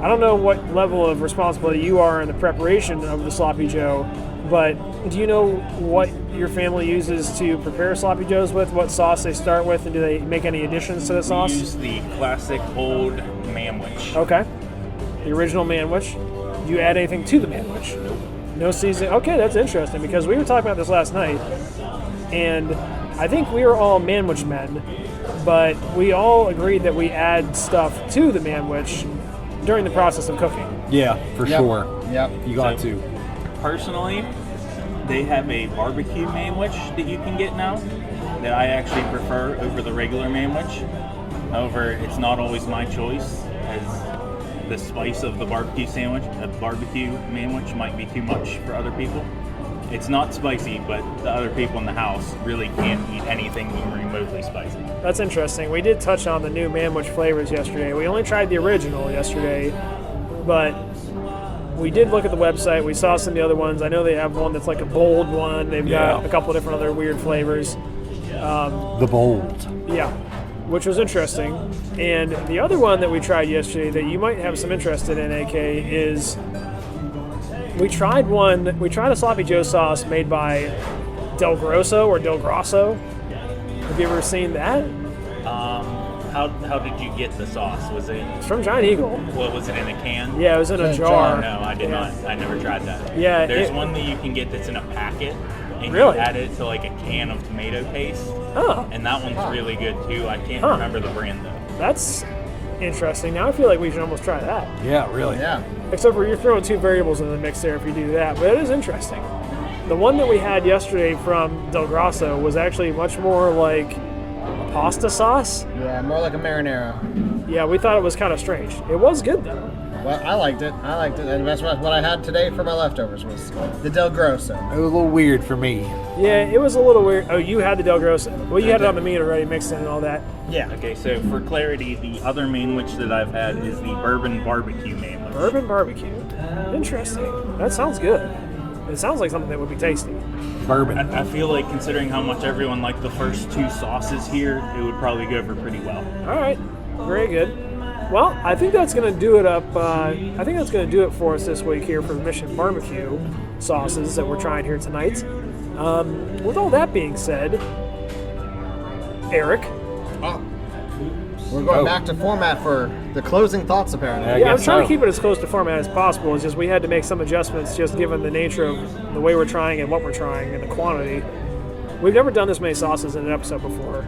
I don't know what level of responsibility you are in the preparation of the sloppy joe, but do you know what your family uses to prepare sloppy joes with? What sauce they start with, and do they make any additions to the We sauce? use the classic old manwich. Okay. The original manwich. Do you add anything to the manwich? No seasoning. Okay, that's interesting because we were talking about this last night, and I think we were all manwich men, but we all agreed that we add stuff to the manwich during the process of cooking. Yeah, for Yep. sure. Yep. You got So- to. Personally, they have a barbecue manwich that you can get now that I actually prefer over the regular manwich. However, it's not always my choice, as the spice of the barbecue sandwich, a barbecue manwich might be too much for other people. It's not spicy, but the other people in the house really can't eat anything even remotely spicy. That's interesting. We did touch on the new manwich flavors yesterday. We only tried the original yesterday, but we did look at the website. We saw some of the other ones. I know they have one that's like a bold one. They've got Yeah. a couple of different other weird flavors. The bold. Yeah, which was interesting. And the other one that we tried yesterday that you might have some interest in, AK, is we tried a sloppy joe sauce made by Del Grosso or Del Grosso. Have you ever seen that? How did you get the sauce? Was it, It's from Giant Eagle. what was it, in a can? Yeah, it was in a In a jar. jar. No, I did Yeah. not. I never tried that. Yeah, There's it- one that you can get that's in a packet, and Really? you add it to like a can of tomato paste, Oh, and that one's really good too. I can't Huh. remember the brand though. that's interesting. Now I feel like we should almost try that. Yeah, really. Yeah. Except for you're throwing 2 variables in the mix there if you do that, but it is interesting. The one that we had yesterday from Del Grosso was actually much more like a pasta sauce. Yeah, more like a marinara. Yeah, we thought it was kind of strange. It was good though. Well, I liked it. And that's what I had today for my leftovers was the Del Grosso. It was a little weird for me. Yeah, it was a little weird. Oh, you had the Del Grosso. Well, you had it on the meat already, mixed in and all that. Yeah. Okay, so for clarity, the other manwich that I've had is the bourbon barbecue manwich. Bourbon barbecue. Interesting. That sounds good. It sounds like something that would be tasty. Bourbon. I feel like considering how much everyone liked the first two sauces here, it would probably go over pretty well. All right. Very good. Well, I think that's going to do it up. I think that's going to do it for us this week here for the Mission Barbecue sauces that we're trying here tonight. With all that being said, Eric. We're going back to format for the closing thoughts, apparently. Yeah, I'm trying to keep it as close to format as possible. It's just we had to make some adjustments just given the nature of the way we're trying and what we're trying and the quantity. We've never done this many sauces in an episode before.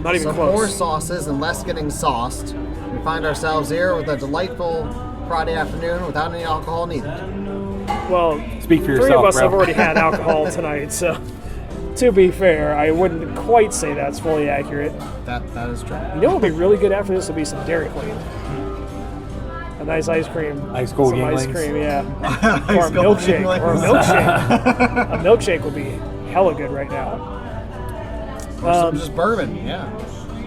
Not even So close. more sauces and less getting sauced. We find ourselves here with a delightful Friday afternoon without any alcohol needed. Well, Speak for three yourself, of us bro. have already had alcohol tonight, so to be fair, I wouldn't quite say that's fully accurate. That is true. You know what would be really good after this would be some Dairy Queen. A nice ice cream. Ice cold some ice Yinglings. cream, yeah. Or a milkshake. Or a milkshake. A milkshake would be hella good right now. Just bourbon, yeah.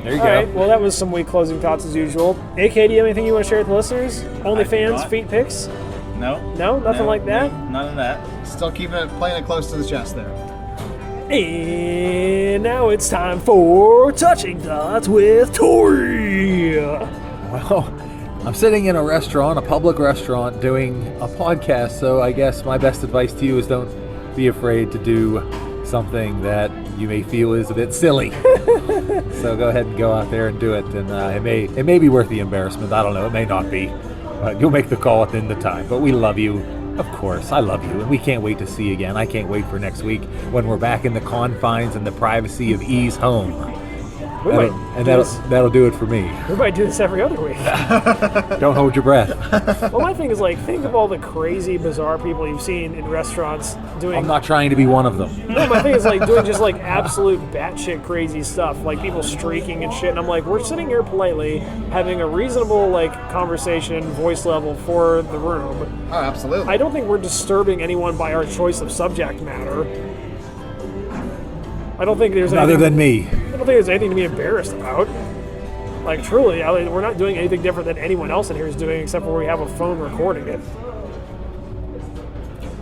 There you All go. right, well, that was some weak closing thoughts as usual. AK, do you have anything you want to share with the listeners? OnlyFans, not. feet pics? No. No? Nothing like that? No, none of that. Still playing it close to the chest there. And now it's time for Touching Thoughts with Tori. Well, I'm sitting in a restaurant, a public restaurant, doing a podcast, so I guess my best advice to you is don't be afraid to do something that you may feel is a bit silly. So go ahead and go out there and do it, and it may be worth the embarrassment. I don't know, it may not be. But you'll make the call at the end of the time. But we love you. Of course, I love you, and we can't wait to see you again. I can't wait for next week when we're back in the confines and the privacy of E's home. That'll do it for me. We might do this every other week. Don't hold your breath. Well, my thing is, like, think of all the crazy, bizarre people you've seen in restaurants doing... I'm not trying to be one of them. No, my thing is, like, doing just, like, absolute batshit crazy stuff. Like, people streaking and shit. And I'm like, we're sitting here politely, having a reasonable, like, conversation, voice level for the room. Oh, absolutely. I don't think we're disturbing anyone by our choice of subject matter. I don't think there's Other anything... than me. I don't think there's anything to be embarrassed about. Like, truly, we're not doing anything different than anyone else in here is doing, except for we have a phone recording it.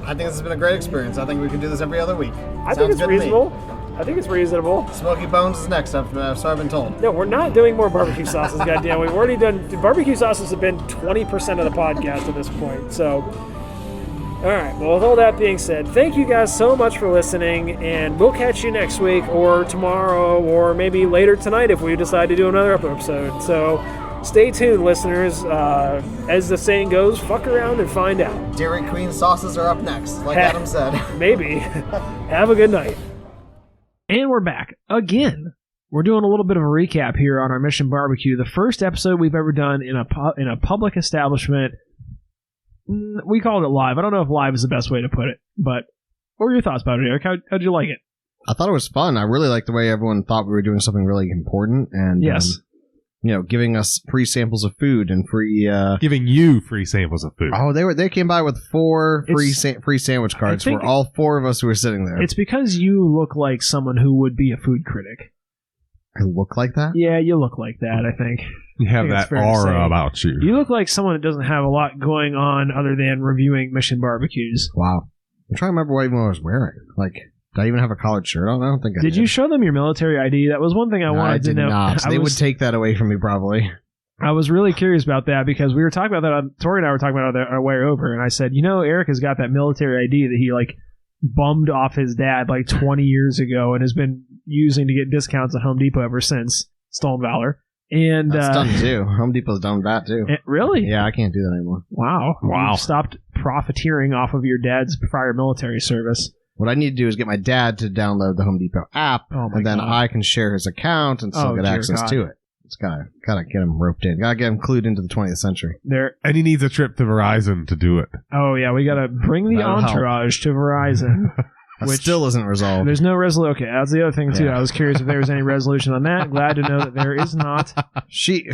I think this has been a great experience. I think we can do this every other week. I think it's reasonable. I think it's reasonable. Smoky Bones is next, so I've been told. No, we're not doing more barbecue sauces, goddamn. We've already done... Barbecue sauces have been 20% of the podcast at this point, so... All right, well, with all that being said, thank you guys so much for listening, and we'll catch you next week or tomorrow or maybe later tonight if we decide to do another episode. So stay tuned, listeners. As the saying goes, fuck around and find out. Dairy Queen sauces are up next, like Adam said. Maybe. Have a good night. And we're back again. We're doing a little bit of a recap here on our Mission Barbecue, the first episode we've ever done in a public establishment. We called it live. I don't know if live is the best way to put it, but what were your thoughts about it, Eric? How'd you like it? I thought it was fun. I really liked the way everyone thought we were doing something really important, and yes, giving us free samples of food and free giving you free samples of food. Oh, they came by with 4 free sandwich cards for all 4 of us who were sitting there. It's because you look like someone who would be a food critic. I look like that? Yeah, you look like that, I think. You have that aura about you. You look like someone that doesn't have a lot going on other than reviewing Mission Barbecues. Wow. I'm trying to remember what even I was wearing. Like, did I even have a collared shirt on? I don't think I did. Did you show them your military ID? That was one thing I wanted to know. I did not. They would take that away from me, probably. I was really curious about that because we were talking about that. Tori and I were talking about it on our way over, and I said, Eric has got that military ID that he, bummed off his dad, 20 years ago and has been using to get discounts at Home Depot ever since. Stolen Valor. And that's done too. Home Depot's done that too. Really? Yeah, I can't do that anymore. Wow. You've stopped profiteering off of your dad's prior military service. What I need to do is get my dad to download the Home Depot app, and then I can share his account and still get access to it. It's gotta get him roped in. Gotta get him clued into the 20th century. And he needs a trip to Verizon to do it. Oh yeah, we gotta bring the entourage to Verizon. That still isn't resolved. There's no resolution. Okay, that's the other thing too. I was curious if there was any resolution on that. Glad to know that there is not. She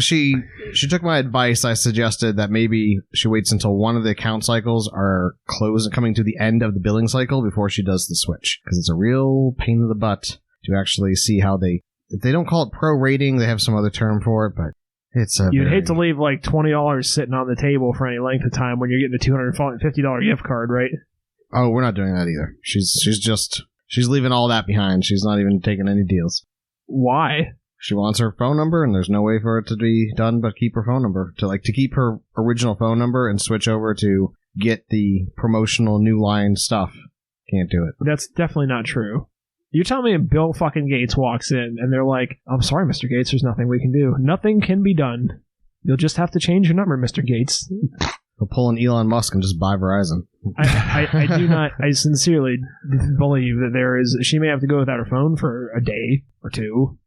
took my advice. I suggested that maybe she waits until one of the account cycles are coming to the end of the billing cycle before she does the switch, because it's a real pain in the butt to actually see how they don't call it prorating. They have some other term for it, but it's you'd hate to leave like $20 sitting on the table for any length of time when you're getting a $250 gift card, right? Oh, we're not doing that either. She's leaving all that behind. She's not even taking any deals. Why? She wants her phone number, and there's no way for it to be done but keep her phone number. To keep her original phone number and switch over to get the promotional new line stuff. Can't do it. That's definitely not true. You tell me if Bill fucking Gates walks in and they're like, I'm sorry, Mr. Gates, there's nothing we can do. Nothing can be done. You'll just have to change your number, Mr. Gates. He'll pull an Elon Musk and just buy Verizon. I do not, I sincerely believe that she may have to go without her phone for a day or two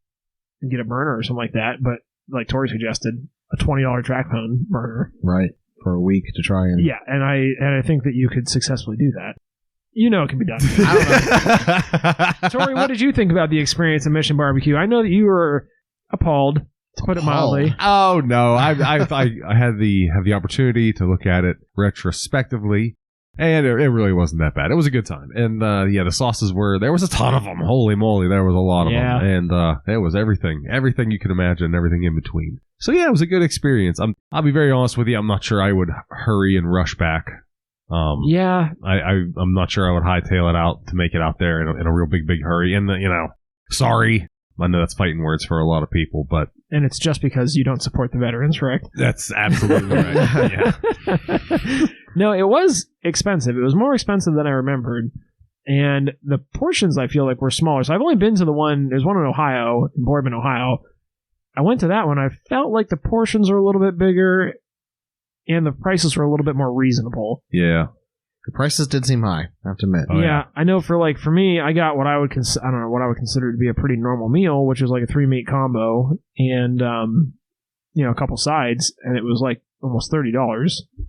and get a burner or something like that, but like Tori suggested, a $20 track phone burner. Right, for a week to try and... Yeah, and I think that you could successfully do that. You know it can be done. I don't know. Tori, what did you think about the experience at Mission Barbecue? I know that you were appalled, to put it mildly. Oh no, I had the opportunity to look at it retrospectively, and it really wasn't that bad. It was a good time, and the sauces there was a ton of them. Holy moly, there was a lot of them, and it was everything you could imagine, everything in between. So yeah, it was a good experience. I'll be very honest with you. I'm not sure I would hurry and rush back. I'm not sure I would hightail it out to make it out there in a real big hurry. And sorry, I know that's fighting words for a lot of people, but and it's just because you don't support the veterans, correct? That's absolutely right. Yeah. No, it was expensive. It was more expensive than I remembered, and the portions I feel like were smaller. So I've only been to there's one in Ohio, in Boardman, Ohio. I went to that one. I felt like the portions were a little bit bigger. And the prices were a little bit more reasonable. Yeah. The prices did seem high, I have to admit. Oh, yeah, I know for me, I got what I would consider to be a pretty normal meal, which was like a 3-meat combo and, a couple sides, and it was like almost $30,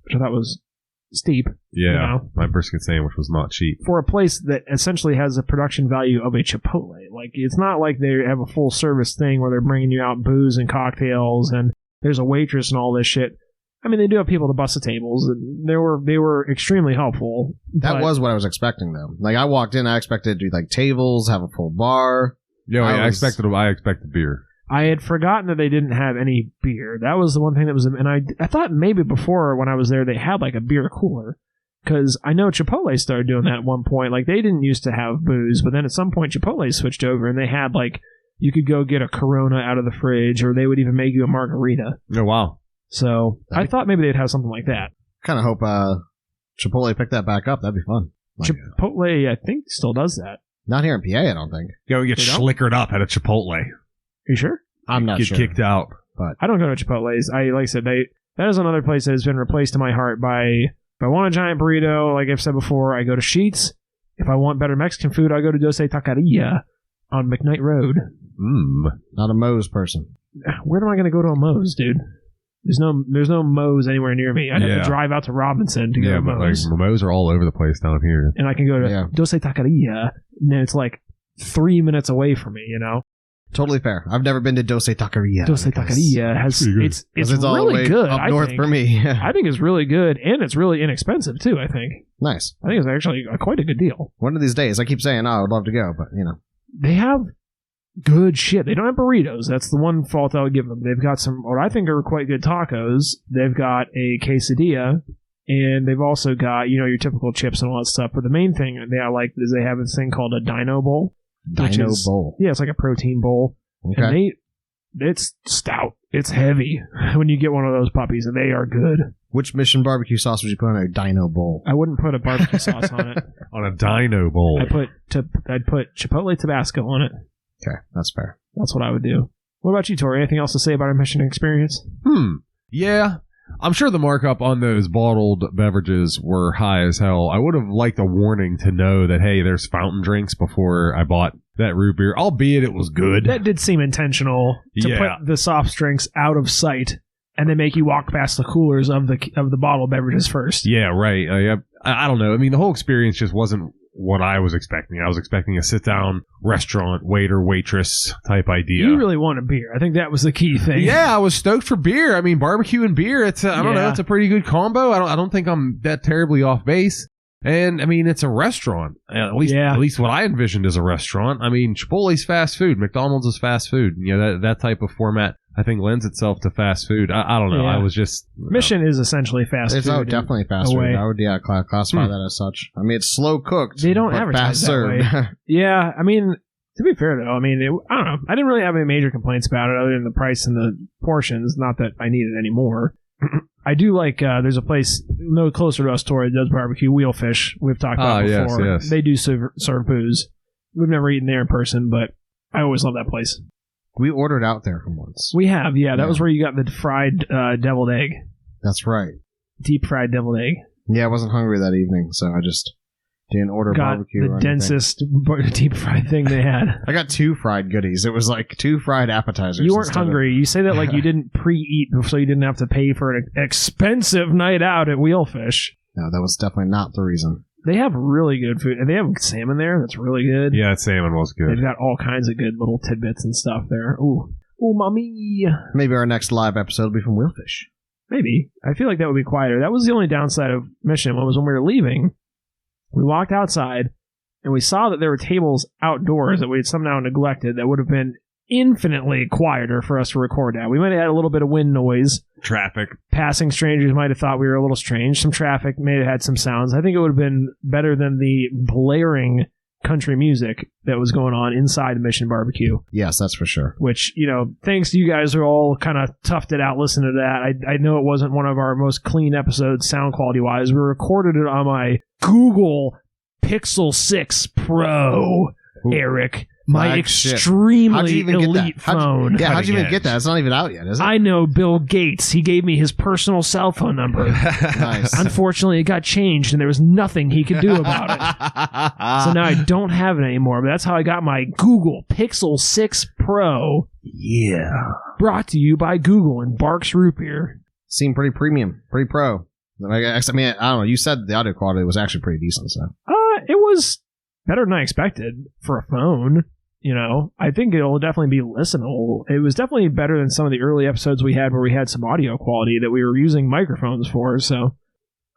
which I thought was steep. Yeah, my brisket sandwich was not cheap. For a place that essentially has a production value of a Chipotle. Like, it's not like they have a full service thing where they're bringing you out booze and cocktails, and there's a waitress and all this shit. I mean, they do have people to bust the tables, and they were extremely helpful. That was what I was expecting, though. Like, I walked in, I expected to do like tables, have a full bar. I expected beer. I had forgotten that they didn't have any beer. That was the one thing that was, and I thought maybe before when I was there they had like a beer cooler, because I know Chipotle started doing that at one point. Like, they didn't used to have booze, but then at some point Chipotle switched over and they had like you could go get a Corona out of the fridge, or they would even make you a margarita. Oh wow. So I thought maybe they'd have something like that. Kind of hope Chipotle picked that back up. That'd be fun. Chipotle, I think, still does that. Not here in PA, I don't think. You get schlickered up at a Chipotle. Are you sure? I'm not sure. Get kicked out. But I don't go to Chipotle's. Like I said, that is another place that has been replaced in my heart by, if I want a giant burrito, like I've said before, I go to Sheetz. If I want better Mexican food, I go to Doce Taqueria on McKnight Road. Not a Moe's person. Where am I going to go to a Moe's, dude? There's no Moe's anywhere near me. I'd have to drive out to Robinson to go to Moe's. Like, Moe's are all over the place down here. And I can go to Doce Taqueria, and then it's like 3 minutes away from me, Totally fair. I've never been to Doce Taqueria. Doce Taqueria it's all really the way good. Up north for me. I think it's really good, and it's really inexpensive too. I think. Nice. I think it's actually quite a good deal. One of these days, I keep saying, I would love to go, but they have good shit. They don't have burritos. That's the one fault I would give them. They've got some what I think are quite good tacos. They've got a quesadilla, and they've also got your typical chips and all that stuff. But the main thing I like is they have this thing called a Dino Bowl. Bowl. Yeah, it's like a protein bowl. Okay. And it's stout. It's heavy when you get one of those puppies, and they are good. Which Mission barbecue sauce would you put on a Dino Bowl? I wouldn't put a barbecue sauce on it. On a Dino Bowl. I'd put Chipotle Tabasco on it. Okay, that's fair. That's what I would do. What about you, Tori? Anything else to say about our Mission experience? Yeah. I'm sure the markup on those bottled beverages were high as hell. I would have liked a warning to know that, hey, there's fountain drinks before I bought that root beer, albeit it was good. That did seem intentional to put the soft drinks out of sight and then make you walk past the coolers of the bottled beverages first. Yeah, right. I don't know. I mean, the whole experience just wasn't what I was expecting. I was expecting a sit-down restaurant, waiter, waitress type idea. You really want a beer. I think that was the key thing. Yeah, I was stoked for beer. I mean, barbecue and beer, it's I don't know, it's a pretty good combo. I don't think I'm that terribly off base. And I mean, it's a restaurant. At least what I envisioned as a restaurant. I mean, Chipotle's fast food. McDonald's is fast food. You know, that type of format, I think, lends itself to fast food. I don't know. Yeah. I was just Mission is essentially fast It's food. definitely fast food. I would classify that as such. I mean, it's slow cooked. They don't but advertise fast that served. way. Yeah, I mean, to be fair though, I mean, I don't know. I didn't really have any major complaints about it other than the price and the portions. Not that I need it anymore. I do like, there's a place no closer to us, Tori, that does barbecue, Wheelfish. We've talked about before. Yes. They do serve booze. We've never eaten there in person, but I always love that place. We ordered out there from once. We have, yeah. That was where you got the fried deviled egg. That's right. Deep fried deviled egg. Yeah, I wasn't hungry that evening, so I just didn't order Got barbecue. the or densest deep fried thing they had. I got 2 fried goodies. It was like 2 fried appetizers. You weren't hungry. You say that like you didn't pre-eat, so you didn't have to pay for an expensive night out at Wheelfish. No, that was definitely not the reason. They have really good food, and they have salmon there. That's really good. Yeah, that salmon was good. They've got all kinds of good little tidbits and stuff there. Ooh, mommy. Maybe our next live episode will be from Wheelfish. Maybe. I feel like that would be quieter. That was the only downside of Mission. Was when we were leaving, we walked outside, and we saw that there were tables outdoors that we had somehow neglected that would have been infinitely quieter for us to record at. We might have had a little bit of wind noise. Traffic. Passing strangers might have thought we were a little strange. Some traffic may have had some sounds. I think it would have been better than the blaring country music that was going on inside the Mission Barbecue. Yes, that's for sure. Which, you know, thanks to you guys who are all kind of toughed it out listening to that. I know it wasn't one of our most clean episodes sound quality wise. We recorded it on my Google Pixel 6 Pro, Eric. My extremely elite phone. How'd you even get that? It's not even out yet, is it? I know Bill Gates. He gave me his personal cell phone number. Nice. Unfortunately, it got changed, and there was nothing he could do about it. So now I don't have it anymore, but that's how I got my Google Pixel 6 Pro. Yeah. Brought to you by Google and Barks Root Beer. Seemed pretty premium, pretty pro. I mean, I don't know. You said the audio quality was actually pretty decent, so. It was better than I expected for a phone. You know, I think it'll definitely be listenable. It was definitely better than some of the early episodes we had where we had some audio quality that we were using microphones for. So,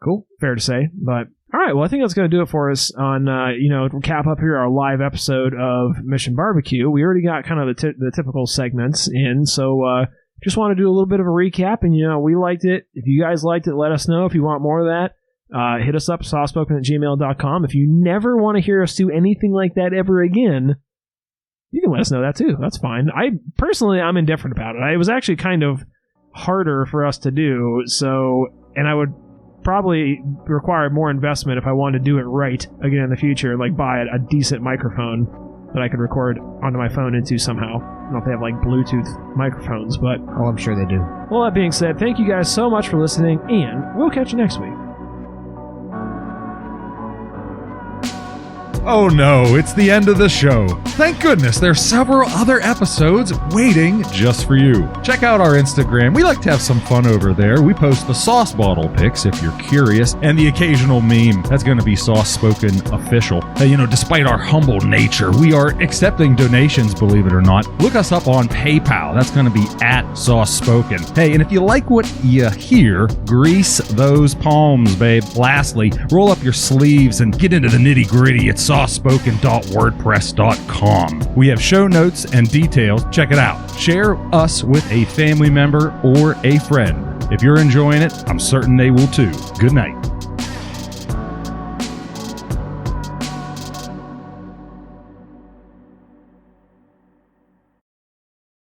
cool. Fair to say. But, all right. Well, I think that's going to do it for us on, to cap up here our live episode of Mission Barbecue. We already got kind of the typical segments in. So, just want to do a little bit of a recap. And, we liked it. If you guys liked it, let us know if you want more of that. Hit us up, sawspoken@gmail.com. If you never want to hear us do anything like that ever again, you can let us know that too. That's fine. I'm indifferent about it. It was actually kind of harder for us to do. And I would probably require more investment if I wanted to do it right again in the future, like buy a decent microphone that I could record onto my phone into somehow. I don't know if they have like Bluetooth microphones, but oh, I'm sure they do. Well, that being said, thank you guys so much for listening, and we'll catch you next week. Oh no, it's the end of the show. Thank goodness there's several other episodes waiting just for you. Check out our Instagram. We like to have some fun over there. We post the sauce bottle pics if you're curious, and the occasional meme. That's going to be Sauce Spoken official. Despite our humble nature, we are accepting donations, believe it or not. Look us up on PayPal. That's going to be @Sauce Spoken. Hey, and if you like what you hear, grease those palms, babe. Lastly, roll up your sleeves and get into the nitty-gritty at saucespoken.wordpress.com. We have show notes and details. Check it out. Share us with a family member or a friend. If you're enjoying it, I'm certain they will too. Good night.